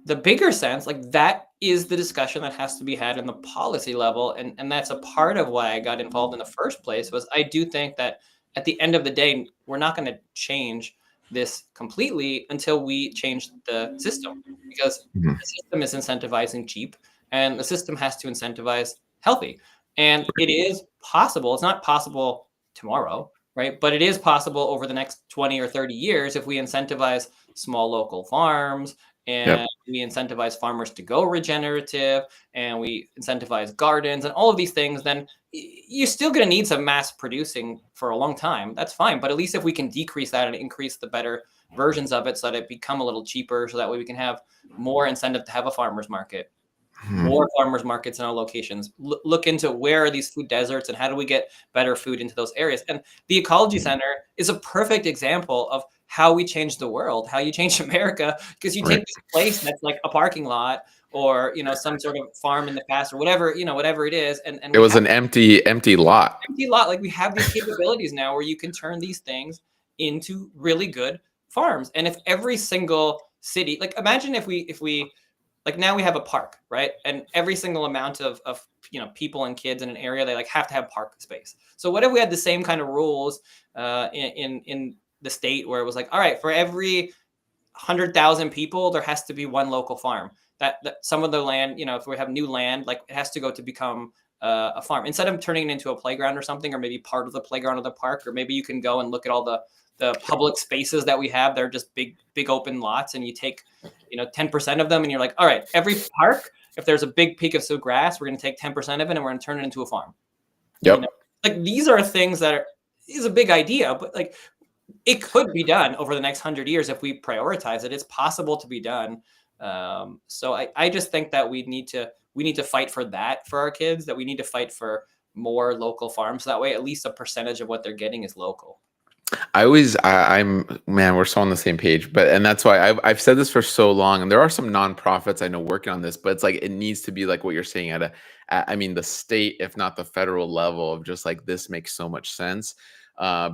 the bigger sense, like that is the discussion that has to be had in the policy level. And that's a part of why I got involved in the first place was I do think that at the end of the day, we're not going to change this completely until we change the system because Mhm. the system is incentivizing cheap and the system has to incentivize healthy. And it is possible. It's not possible tomorrow, right? But it is possible over the next 20 or 30 years if we incentivize small local farms and Yep. we incentivize farmers to go regenerative and we incentivize gardens and all of these things, then you're still going to need some mass producing for a long time. That's fine. But at least if we can decrease that and increase the better versions of it so that it become a little cheaper, so that way we can have more incentive to have a farmer's market, Mhm. more farmers markets in our locations. Look into where are these food deserts and how do we get better food into those areas. And the ecology Mhm. center is a perfect example of how we change the world, how you change America, because you Right. take this place that's like a parking lot or some sort of farm in the past or whatever, whatever it is, and It we was have an empty lot. empty lot. Like we have these capabilities now where you can turn these things into really good farms. And if every single city, like imagine if we like now we have a park, right? And every single amount of people and kids in an area, they like have to have park space. So what if we had the same kind of rules in the state where it was like, all right, for every 100,000 people, there has to be one local farm. That some of the land, if we have new land, like it has to go to become a farm instead of turning it into a playground or something, or maybe part of the playground of the park, or maybe you can go and look at all the public spaces that we have. They're just big open lots, and you take 10% of them, and you're like, all right, every park, if there's a big peak of some grass, we're going to take 10% of it, and we're going to turn it into a farm. You know, Yep. like these are things that is a big idea, but like it could be done over the next 100 years if we prioritize it. It's possible to be done. So I just think that we need to fight for that for our kids. That we need to fight for more local farms. That way, at least a percentage of what they're getting is local. I'm man, we're so on the same page. But and that's why I've said this for so long. And there are some nonprofits I know working on this, but it's like it needs to be like what you're saying I mean, the state, if not the federal level, of just like this makes so much sense.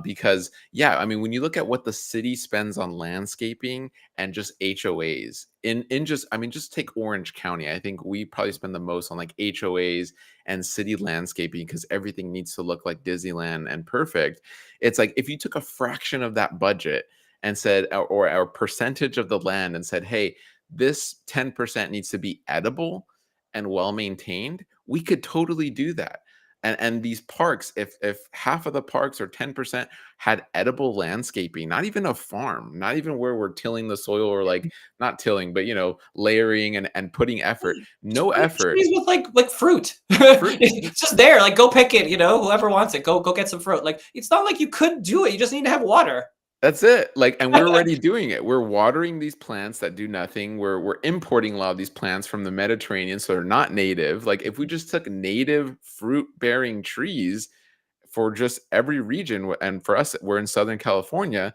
Because yeah, I mean, when you look at what the city spends on landscaping and just HOAs in just, I mean, just take Orange County. I think we probably spend the most on like HOAs and city landscaping because everything needs to look like Disneyland and perfect. It's like if you took a fraction of that budget and said, or a percentage of the land and said, hey, this 10% needs to be edible and well maintained, we could totally do that. And these parks, if half of the parks or 10% had edible landscaping, not even a farm, not even where we're tilling the soil or like not tilling, but layering and putting effort, Just no plant effort, trees with like fruit. fruit. It's just there. Like go pick it. Whoever wants it, go get some fruit. Like it's not like you could do it. You just need to have water. That's it. Like, and we're already doing it. We're watering these plants that do nothing. We're importing a lot of these plants from the Mediterranean, so they're not native. Like, if we just took native fruit-bearing trees for just every region, and for us, we're in Southern California,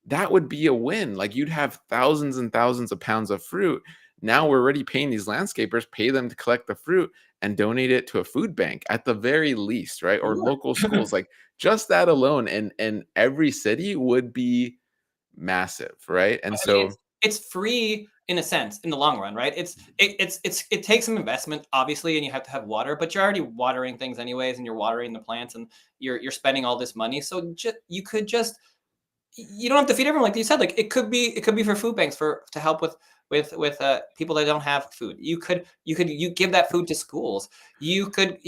that would be a win. Like, you'd have thousands and thousands of pounds of fruit. Now we're already paying these landscapers, pay them to collect the fruit and donate it to a food bank at the very least, right? Or local schools. Like, just that alone in every city would be massive, right? And I mean, so it's free in a sense in the long run, right? It takes some investment, obviously, and you have to have water, but you're already watering things anyways, and you're watering the plants, and you're spending all this money. So you could just you don't have to feed everyone like you said. Like it could be for food banks for to help with people that don't have food. You give that food to schools. You could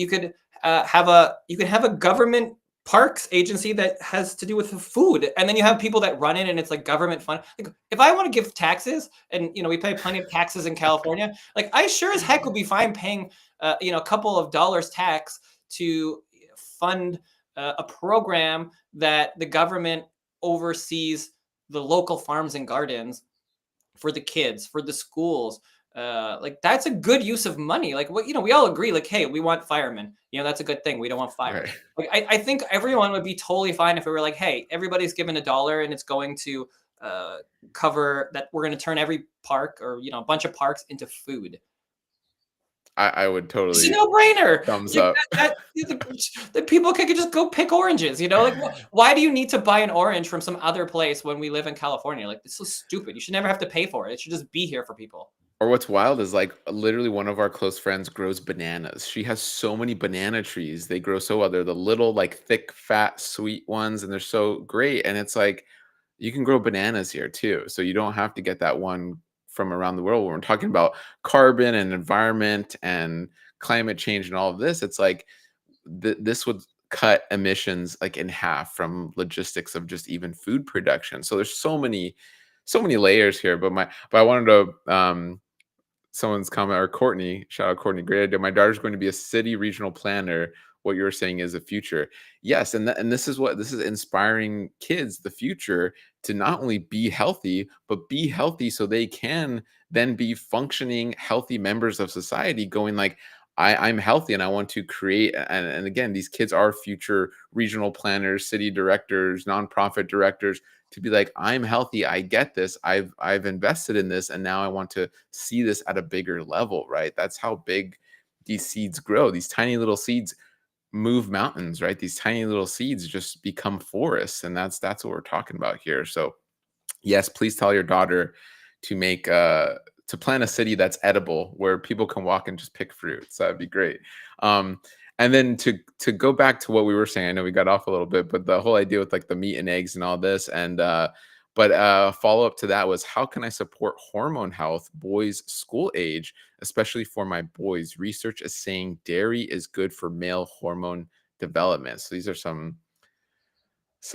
have a government parks agency that has to do with the food, and then you have people that run it, and it's like government fund. Like if I want to give taxes, and we pay plenty of taxes in California, like I sure as heck would be fine paying a couple of dollars tax to fund a program that the government oversees the local farms and gardens for the kids, for the schools. Like that's a good use of money. Like what we all agree. Like, hey, we want firemen. That's a good thing. We don't want fires. right. Like I think everyone would be totally fine if we were like, hey, everybody's given $1 and it's going to cover that. We're going to turn every park or a bunch of parks into food. I would It's a totally no-brainer. thumbs Like up. the people could just go pick oranges. Like why do you need to buy an orange from some other place when we live in California? Like it's so stupid. You should never have to pay for it. It should just be here for people. Or what's wild is like literally one of our close friends grows bananas. She has so many banana trees. They grow so well. They're the little, like thick, fat, sweet ones, and they're so great. And it's like you can grow bananas here too. So you don't have to get that one from around the world. When we're talking about carbon and environment and climate change and all of this, it's like this would cut emissions like in half from logistics of just even food production. So there's so many layers here. But I wanted to someone's comment, or Courtney, shout out Courtney, great idea. My daughter's going to be a city regional planner. What you're saying is the future. Yes, and this is inspiring kids the future to not only be healthy, but be healthy so they can then be functioning healthy members of society, going like I'm healthy and I want to create, and again, these kids are future regional planners, city directors, nonprofit directors, to be like, I'm healthy, I get this, I've invested in this, and now I want to see this at a bigger level, right? That's how big these seeds grow. These tiny little seeds move mountains, right? These tiny little seeds just become forests, and that's what we're talking about here. So yes, please tell your daughter to make to plant a city that's edible where people can walk and just pick fruits. That'd be great. Um, and then to go back to what we were saying, I know we got off a little bit, but the whole idea with like the meat and eggs and all this, and but follow up to that was, how can I support hormone health boys school age, especially for my boys? Research is saying dairy is good for male hormone development. So these are some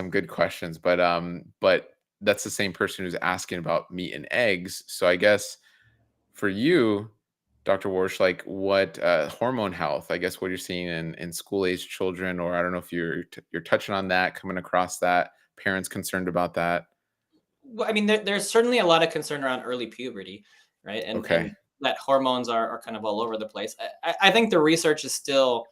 good questions, but that's the same person who's asking about meat and eggs. So I guess for you, Dr. Warsh, like what hormone health, I guess what you're seeing in school age children, or I don't know if you're touching on that, coming across that, parents concerned about that. Well, I mean, there's certainly a lot of concern around early puberty, right? And Okay. that hormones are kind of all over the place. I think the research is still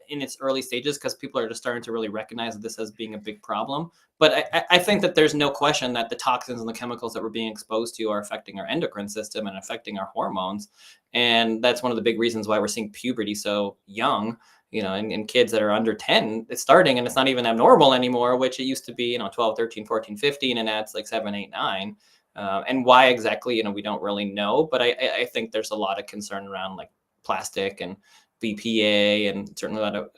in its early stages because people are just starting to really recognize this as being a big problem. But I think that there's no question that the toxins and the chemicals that we're being exposed to are affecting our endocrine system and affecting our hormones. And that's one of the big reasons why we're seeing puberty so young, in kids that are under 10, it's starting and it's not even abnormal anymore, which it used to be, 12, 13, 14, 15, and now it's like 7, 8, 9. And why exactly, we don't really know. But I think there's a lot of concern around like plastic and BPA, and certainly a lot of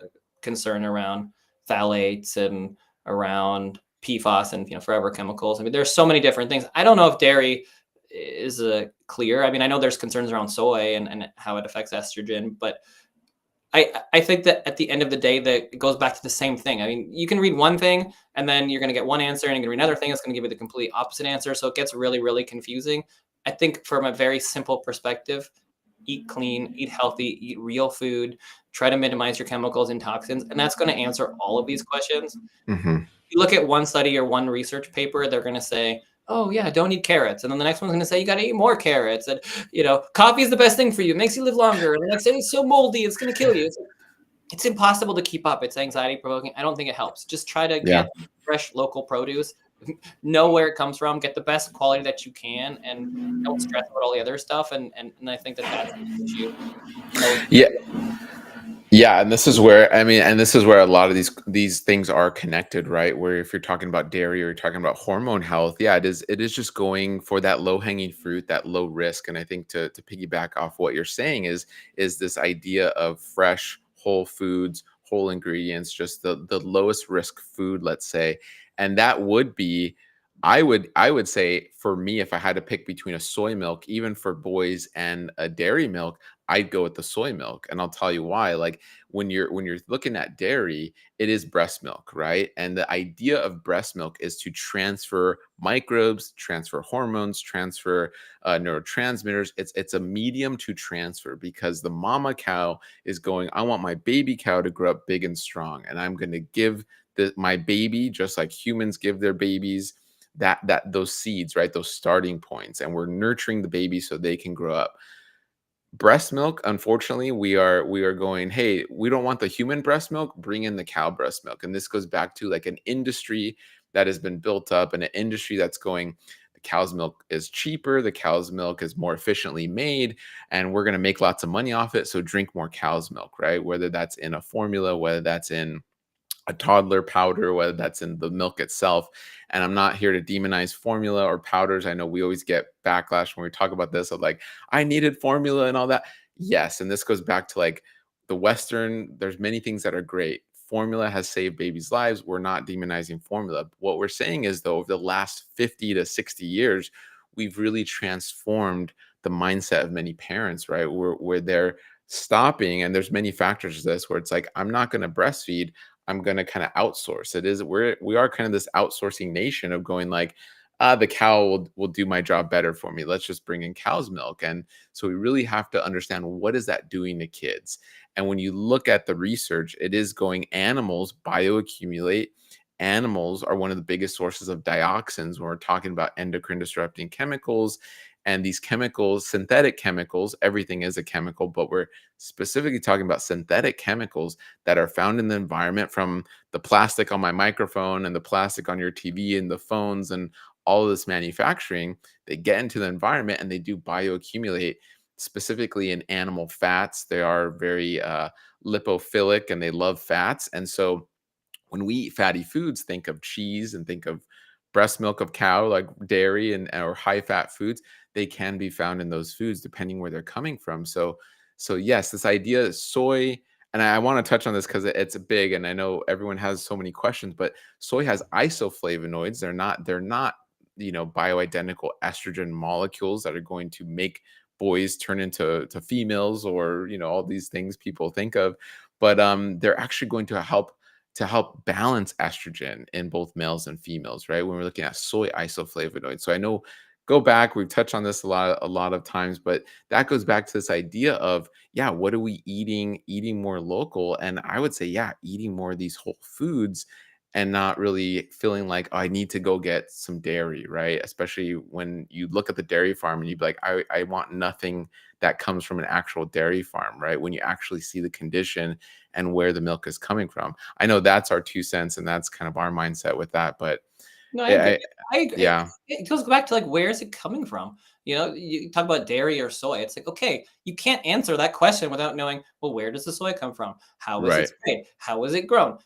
concern around phthalates and around PFAS and forever chemicals. I mean, there's so many different things. I don't know if dairy is clear. I mean, I know there's concerns around soy and how it affects estrogen, but I think that at the end of the day, that it goes back to the same thing. I mean, you can read one thing and then you're going to get one answer, and you're going to read another thing that's going to give you the complete opposite answer. So it gets really, really confusing. I think from a very simple perspective, eat clean, eat healthy, eat real food, try to minimize your chemicals and toxins, and that's going to answer all of these questions. Hmm. You look at one study or one research paper, they're going to say, "Oh yeah, don't eat carrots," and then the next one's going to say, "You got to eat more carrots," and coffee is the best thing for you, it makes you live longer. And the next day, it's so moldy, it's going to kill you. It's impossible to keep up. It's anxiety provoking. I don't think it helps. Just try to Yeah. get fresh local produce, know where it comes from, get the best quality that you can, and don't stress about all the other stuff. And I think that that's the issue. Yeah. Yeah, and this is where I mean, and this is where a lot of these things are connected, right? Where if you're talking about dairy or you're talking about hormone health, yeah, it is just going for that low hanging fruit, that low risk. And I think to piggyback off what you're saying is this idea of fresh, whole foods, whole ingredients, just the lowest risk food, let's say. And that would be I would say for me, if I had to pick between a soy milk, even for boys, and a dairy milk, I'd go with the soy milk. And I'll tell you why. Like when you're looking at dairy, it is breast milk, right? And the idea of breast milk is to transfer microbes, transfer hormones, transfer neurotransmitters. It's a medium to transfer because the mama cow is going, I want my baby cow to grow up big and strong, and I'm going to give my baby, just like humans give their babies, that those seeds, right? Those starting points, and we're nurturing the baby so they can grow up. Breast milk, unfortunately, we are going, hey, we don't want the human breast milk, bring in the cow breast milk. And this goes back to like an industry that has been built up, and an industry that's going, the cow's milk is cheaper, the cow's milk is more efficiently made, and we're going to make lots of money off it, so drink more cow's milk, right? Whether that's in a formula, whether that's in a toddler powder, whether that's in the milk itself. And I'm not here to demonize formula or powders. I know we always get backlash when we talk about this of like, I needed formula and all that. Yes. And this goes back to like the Western, there's many things that are great. Formula has saved babies' lives. We're not demonizing formula. What we're saying is, though, over the last 50 to 60 years, we've really transformed the mindset of many parents, right? Where they're stopping, and there's many factors to this where it's like, I'm not going to breastfeed, I'm going to kind of outsource. We are kind of this outsourcing nation of going like, the cow will do my job better for me. Let's just bring in cow's milk. And so we really have to understand, what is that doing to kids? And when you look at the research, it is going, animals bioaccumulate. Animals are one of the biggest sources of dioxins when we're talking about endocrine disrupting chemicals. And these chemicals, synthetic chemicals, everything is a chemical, but we're specifically talking about synthetic chemicals that are found in the environment, from the plastic on my microphone and the plastic on your TV and the phones and all of this manufacturing. They get into the environment and they do bioaccumulate, specifically in animal fats. They are very lipophilic, and they love fats. And so when we eat fatty foods, think of cheese and think of breast milk of cow, like dairy and or high fat foods. They can be found in those foods depending where they're coming from. So yes, this idea is soy, and I want to touch on this because it's big, and I know everyone has so many questions. But soy has isoflavonoids. They're not bioidentical estrogen molecules that are going to make boys turn into females, or all these things people think of. But they're actually going to help balance estrogen in both males and females, right? When we're looking at soy isoflavonoids. So I know, go back, we've touched on this a lot of times, but that goes back to this idea of, yeah, what are we eating? Eating more local. And I would say, yeah, eating more of these whole foods, and not really feeling like, oh, I need to go get some dairy, right? Especially when you look at the dairy farm and you'd be like, I want nothing that comes from an actual dairy farm, right? When you actually see the condition and where the milk is coming from. I know that's our 2 cents, and that's kind of our mindset with that. But No, I get I, it. I agree. yeah, It goes back to like, where is it coming from? You talk about dairy or soy. It's like, okay, you can't answer that question without knowing, well, where does the soy come from? How is it right. made? How is it grown?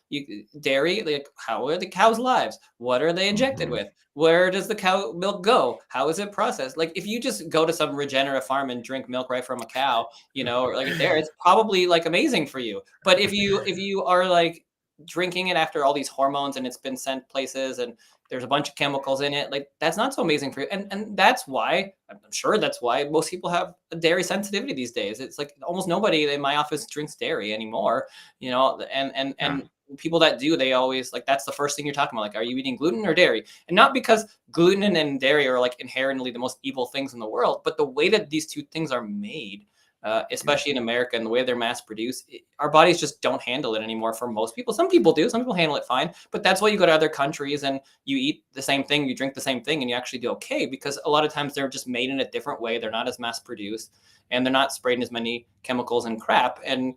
Dairy, like, how are the cows' lives? What are they injected Mhm. with? Where does the cow milk go? How is it processed? Like, if you just go to some regenerative farm and drink milk right from a cow, or like a dairy, it's probably like amazing for you. But if you are like drinking it after all these hormones and it's been sent places and there's a bunch of chemicals in it, like that's not so amazing for you. And that's why I'm sure that's why most people have a dairy sensitivity these days. It's like almost nobody in my office drinks dairy anymore, you know, Yeah. and people that do, they always like that's the first thing you're talking about. Like, are you eating gluten or dairy? And not because gluten and dairy are like inherently the most evil things in the world, but the way that these two things are made, Yeah. especially in America and the way they're mass produced, our bodies just don't handle it anymore for most people. Some people do, some people handle it fine, but that's why you go to other countries and you eat the same thing, you drink the same thing, and you actually do okay because a lot of times they're just made in a different way. They're not as mass produced and they're not sprayed in as many chemicals and crap. And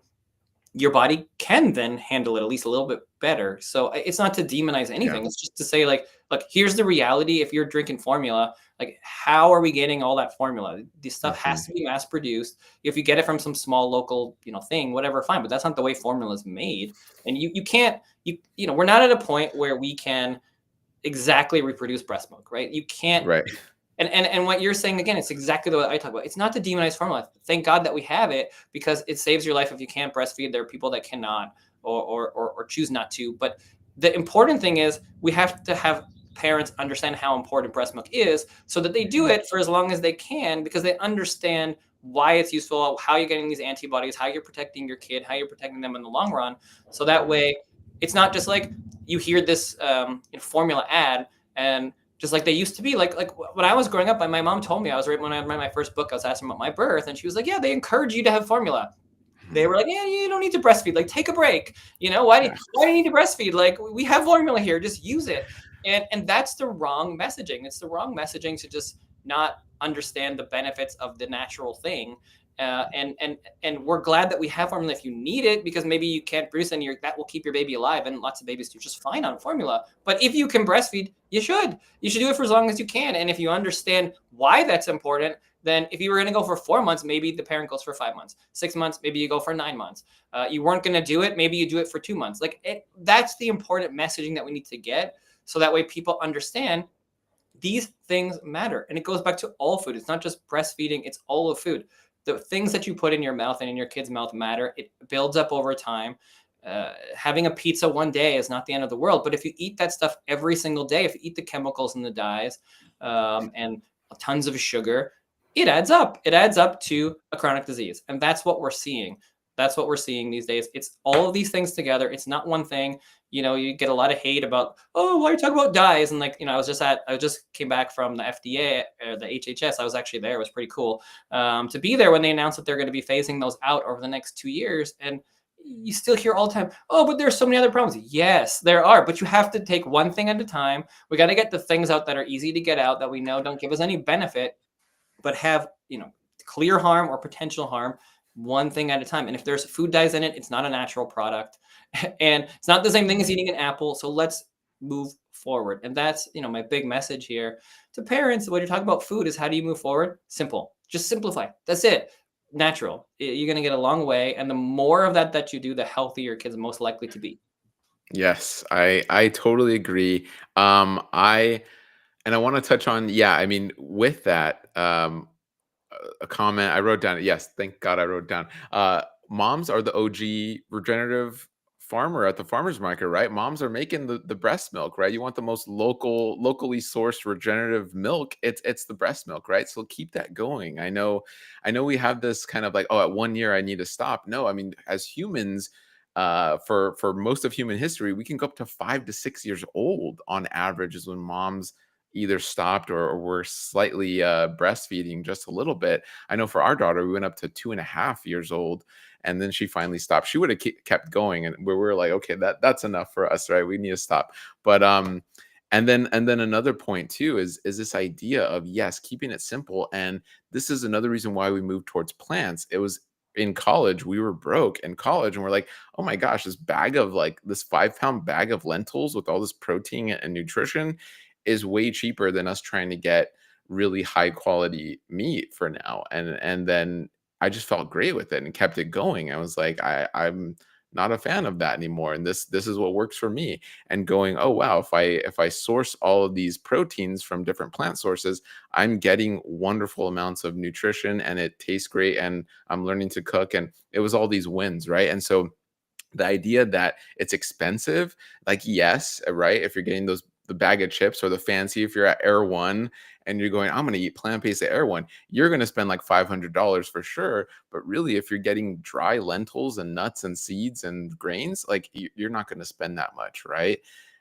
your body can then handle it at least a little bit better. So it's not to demonize Yeah. anything. It's just to say like, look, here's the reality. If you're drinking formula, like how are we getting all that formula? This stuff has to Mhm. be mass produced. If you get it from some small local, thing, whatever, fine. But that's not the way formula is made. And you can't, we're not at a point where we can exactly reproduce breast milk, right? You can't. Right. And what you're saying again, it's exactly the way I talk about. It's not to demonize formula. Thank God that we have it because it saves your life if you can't breastfeed. There are people that cannot or choose not to. But the important thing is we have to have parents understand how important breast milk is so that they do Mhm. it for as long as they can because they understand why it's useful, how you're getting these antibodies, how you're protecting your kid, how you're protecting them in the long run. So that way, it's not just like you hear this formula ad and just like they used to be. Like when I was growing up, my mom told me I was right when I read my first book. I was asking about my birth, and she was like, "Yeah, they encourage you to have formula." They Mhm. were like, "Yeah, you don't need to breastfeed. Like, take a break. Why Yeah. why do you need to breastfeed? Like, we have formula here. Just use it." And that's the wrong messaging. It's the wrong messaging to just not understand the benefits of the natural thing. And we're glad that we have formula if you need it because maybe you can't produce any that will keep your baby alive and lots of babies do just fine on formula. But if you can breastfeed, you should do it for as long as you can. And if you understand why that's important, then if you were going to go for 4 months, maybe the parent goes for 5 months. 6 months, maybe you go for 9 months. You weren't going to do it, maybe you do it for 2 months. That's the important messaging that we need to get, so that way people understand these things matter. And it goes back to all food. It's not just breastfeeding, it's all of food. The things that you put in your mouth and in your kid's mouth matter. It builds up over time. Having a pizza one day is not the end of the world, but if you eat that stuff every single day, if you eat the chemicals and the dyes, and tons of sugar, it adds up. It adds up to a chronic disease, and that's what we're seeing. That's what we're seeing these days. It's all of these things together. It's not one thing. You get a lot of hate about, oh, why are you talking about dyes? And I just came back from the FDA or the HHS. I was actually there. It was pretty cool to be there when they announced that they're going to be phasing those out over the next 2 years. And you still hear all the time, oh, but there's so many other problems. Yes, there are, but you have to take one thing at a time. We got to get the things out that are easy to get out that we know don't give us any benefit, but have clear harm or potential harm, one thing at a time. And if there's food dyes in it, it's not a natural product and it's not the same thing as eating an apple. So let's move forward. And that's my big message here to parents when you're talking about food is, how do you move forward? Simple. Just simplify. That's it. Natural. You're going to get a long way, and the more of that you do, the healthier your kids are most likely to be. Yes, I totally agree. I and I want to touch on, yeah, I mean, with that, a comment I wrote down. Yes, thank God I wrote down. Moms are the OG regenerative farmer at the farmers market, right? Moms are making the breast milk, right? You want the most locally sourced regenerative milk. It's the breast milk, right? So keep that going. I know we have this kind of like, oh, at 1 year I need to stop. No, I mean, as humans, for most of human history, we can go up to 5 to 6 years old on average is when moms either stopped or were slightly breastfeeding just a little bit. I know for our daughter, we went up to 2.5 years old, and then she finally stopped. She would have kept going, and we were like, okay, that's enough for us, right? We need to stop. But and then another point too is this idea of, yes, keeping it simple. And this is another reason why we moved towards plants. It was in college, we were broke in college, and we're like, oh my gosh, this 5 pound bag of lentils with all this protein and nutrition is way cheaper than us trying to get really high quality meat for now. And then I just felt great with it and kept it going. I was like, I'm not a fan of that anymore. And this is what works for me. And going, oh wow, if I source all of these proteins from different plant sources, I'm getting wonderful amounts of nutrition and it tastes great and I'm learning to cook. And it was all these wins, right? And so the idea that it's expensive, like, yes, right? If you're getting those the bag of chips or the fancy, if you're at Air One and you're going, I'm gonna eat plant-based at Air One, you're gonna spend like $500 for sure. But really, if you're getting dry lentils and nuts and seeds and grains, like you're not gonna spend that much, right?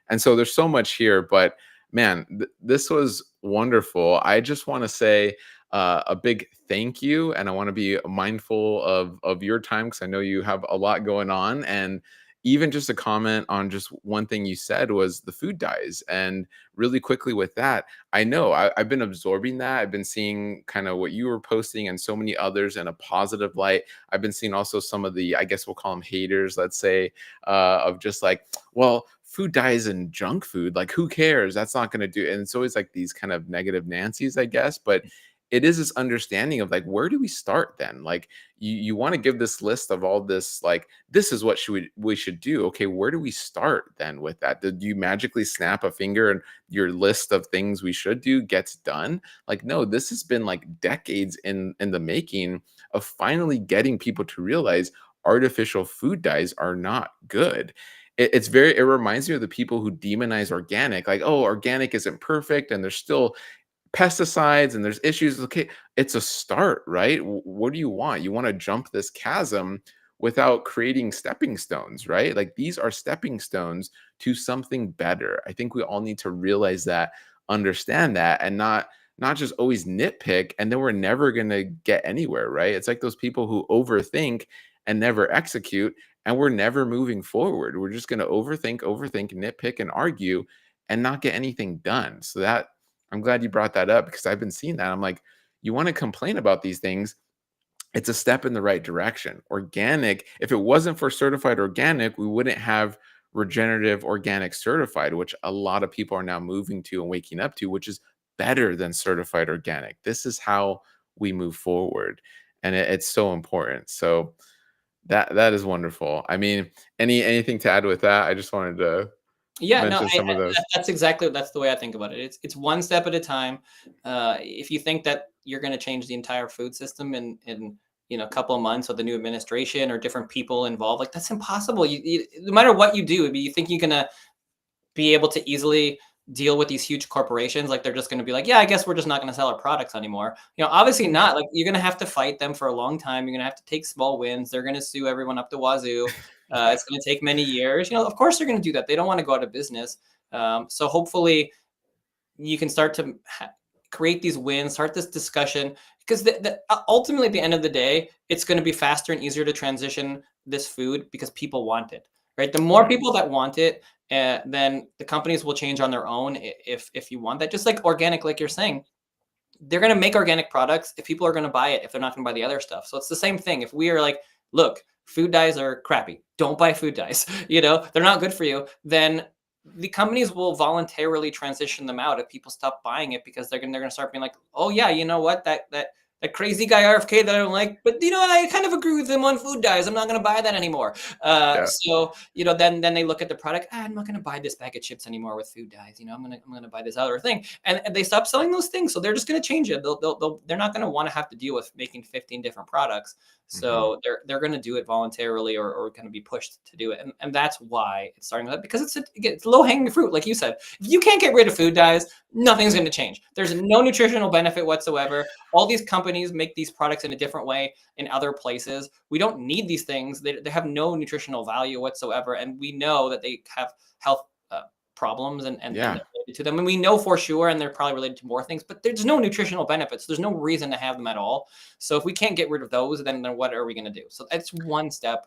And so there's so much here, but man, this was wonderful. I just want to say a big thank you, and I want to be mindful of your time because I know you have a lot going on. And even just a comment on just one thing you said was the food dyes. And really quickly with that, I know I've been absorbing that. I've been seeing kind of what you were posting and so many others in a positive light. I've been seeing also some of the, I guess we'll call them haters, let's say, of just like, well, food dyes and junk food, like who cares? That's not going to do. And it's always like these kind of negative Nancy's, I guess. But it is this understanding of like, where do we start then? Like, you want to give this list of all this, like, this is what we should do. Okay, where do we start then with that? Did you magically snap a finger and your list of things we should do gets done? Like, no, this has been like decades in the making of finally getting people to realize artificial food dyes are not good. It reminds me of the people who demonize organic, like, oh, organic isn't perfect and there's still pesticides and there's issues. Okay, it's a start, right? What do you want? You want to jump this chasm without creating stepping stones, right? Like, these are stepping stones to something better. I think we all need to realize that, understand that, and not just always nitpick, and then we're never going to get anywhere, right? It's like those people who overthink and never execute, and we're never moving forward. We're just going to overthink, nitpick, and argue and not get anything done. So that, I'm glad you brought that up because I've been seeing that. I'm like, you want to complain about these things, it's a step in the right direction. Organic, if it wasn't for certified organic, we wouldn't have regenerative organic certified, which a lot of people are now moving to and waking up to, which is better than certified organic. This is how we move forward. And it's so important. So that is wonderful. I mean, anything to add with that? I just wanted to Yeah, no, mention some of those. that's exactly that's the way I think about it. It's one step at a time. If you think that you're going to change the entire food system in a couple of months with the new administration or different people involved, like that's impossible. No matter what you do, you think you're gonna be able to easily deal with these huge corporations, like they're just going to be like, yeah, I guess we're just not going to sell our products anymore. Obviously not. Like, you're going to have to fight them for a long time. You're going to have to take small wins. They're going to sue everyone up the wazoo. It's going to take many years. Of course they're going to do that. They don't want to go out of business. So hopefully you can start to create these wins, start this discussion, because ultimately at the end of the day, it's going to be faster and easier to transition this food because people want it, right? The more Right. people that want it, then the companies will change on their own. If you want that, just like organic, like you're saying, they're going to make organic products if people are going to buy it, if they're not going to buy the other stuff. So it's the same thing. If we are like, look, food dyes are crappy, don't buy food dyes, they're not good for you, then the companies will voluntarily transition them out if people stop buying it, because they're gonna start being like, oh yeah, you know what, that crazy guy RFK that I don't like, but I kind of agree with him on food dyes. I'm not gonna buy that anymore. Yeah. So then they look at the product. I'm not gonna buy this bag of chips anymore with food dyes. I'm gonna buy this other thing, and they stop selling those things. So they're just gonna change it. They're not gonna want to have to deal with making 15 different products. Hmm. So they're going to do it voluntarily, or going to be pushed to do it, and that's why it's starting with that, because it's low hanging fruit, like you said. If you can't get rid of food dyes, nothing's going to change. There's no nutritional benefit whatsoever. All these companies make these products in a different way in other places. We don't need these things. They have no nutritional value whatsoever, and we know that they have health problems and Yeah. related to them, and we know for sure, and they're probably related to more things. But there's no nutritional benefits. There's no reason to have them at all. So if we can't get rid of those, then what are we going to do? So that's one step.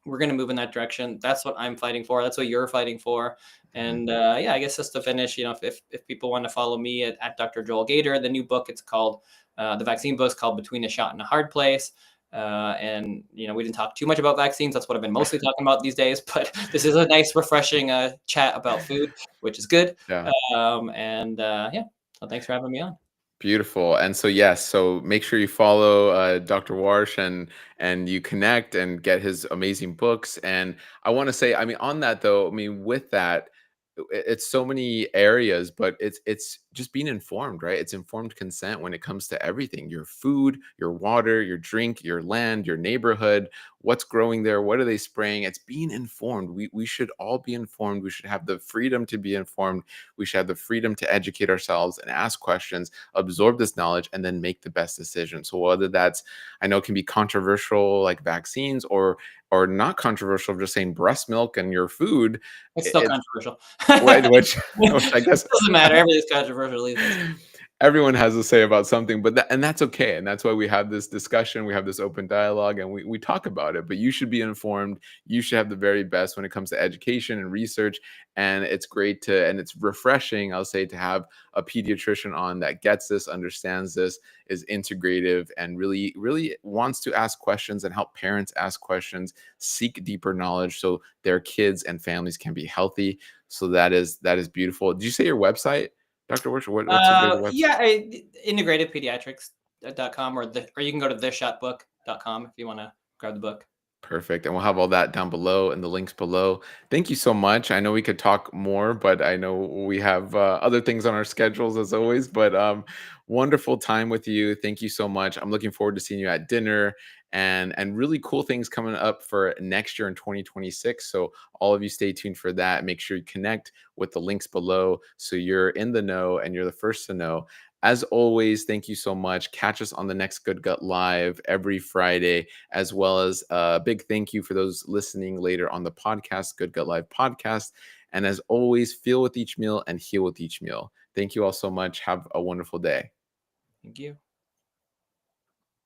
We're going to move in that direction. That's what I'm fighting for. That's what you're fighting for. Mhm. And yeah, I guess just to finish, if people want to follow me at Dr. Joel Gator, the new book, it's called the vaccine book's called Between a Shot and a Hard Place. And we didn't talk too much about vaccines. That's what I've been mostly talking about these days. But this is a nice, refreshing chat about food, which is good. Yeah. And yeah, so thanks for having me on. Beautiful. And so yes, so make sure you follow Dr. Warsh and you connect and get his amazing books. And I want to say, I mean, on that though, I mean, with that, it's so many areas, but it's just being informed, right? It's informed consent when it comes to everything: your food, your water, your drink, your land, your neighborhood, what's growing there, what are they spraying. It's being informed. We should all be informed. We should have the freedom to be informed. We should have the freedom to educate ourselves and ask questions, absorb this knowledge, and then make the best decision. So whether that's, I know it can be controversial like vaccines, or not controversial, just saying breast milk and your food, It's still it's controversial. which I guess Doesn't matter. Everything's controversial these days. everyone has to say about something, but and that's okay. And that's why we have this discussion, we have this open dialogue, and we talk about it. But you should be informed. You should have the very best when it comes to education and research. And it's great and it's refreshing, I'll say, to have a pediatrician on that gets this, understands this, is integrative, and really wants to ask questions and help parents ask questions, seek deeper knowledge so their kids and families can be healthy. So that is beautiful. Did you say your website, Dr. Warsh? What's a good website? Yeah, integrativepediatrics.com, or you can go to theshotbook.com if you want to grab the book. Perfect. And we'll have all that down below and the links below. Thank you so much. I know we could talk more, but I know we have other things on our schedules as always. But wonderful time with you. Thank you so much. I'm looking forward to seeing you at dinner, and really cool things coming up for next year in 2026. So all of you stay tuned for that. Make sure you connect with the links below so you're in the know and you're the first to know. As always, thank you so much. Catch us on the next Good Gut Live every Friday, as well as a big thank you for those listening later on the podcast, Good Gut Live podcast. And as always, feel with each meal and heal with each meal. Thank you all so much. Have a wonderful day. Thank you.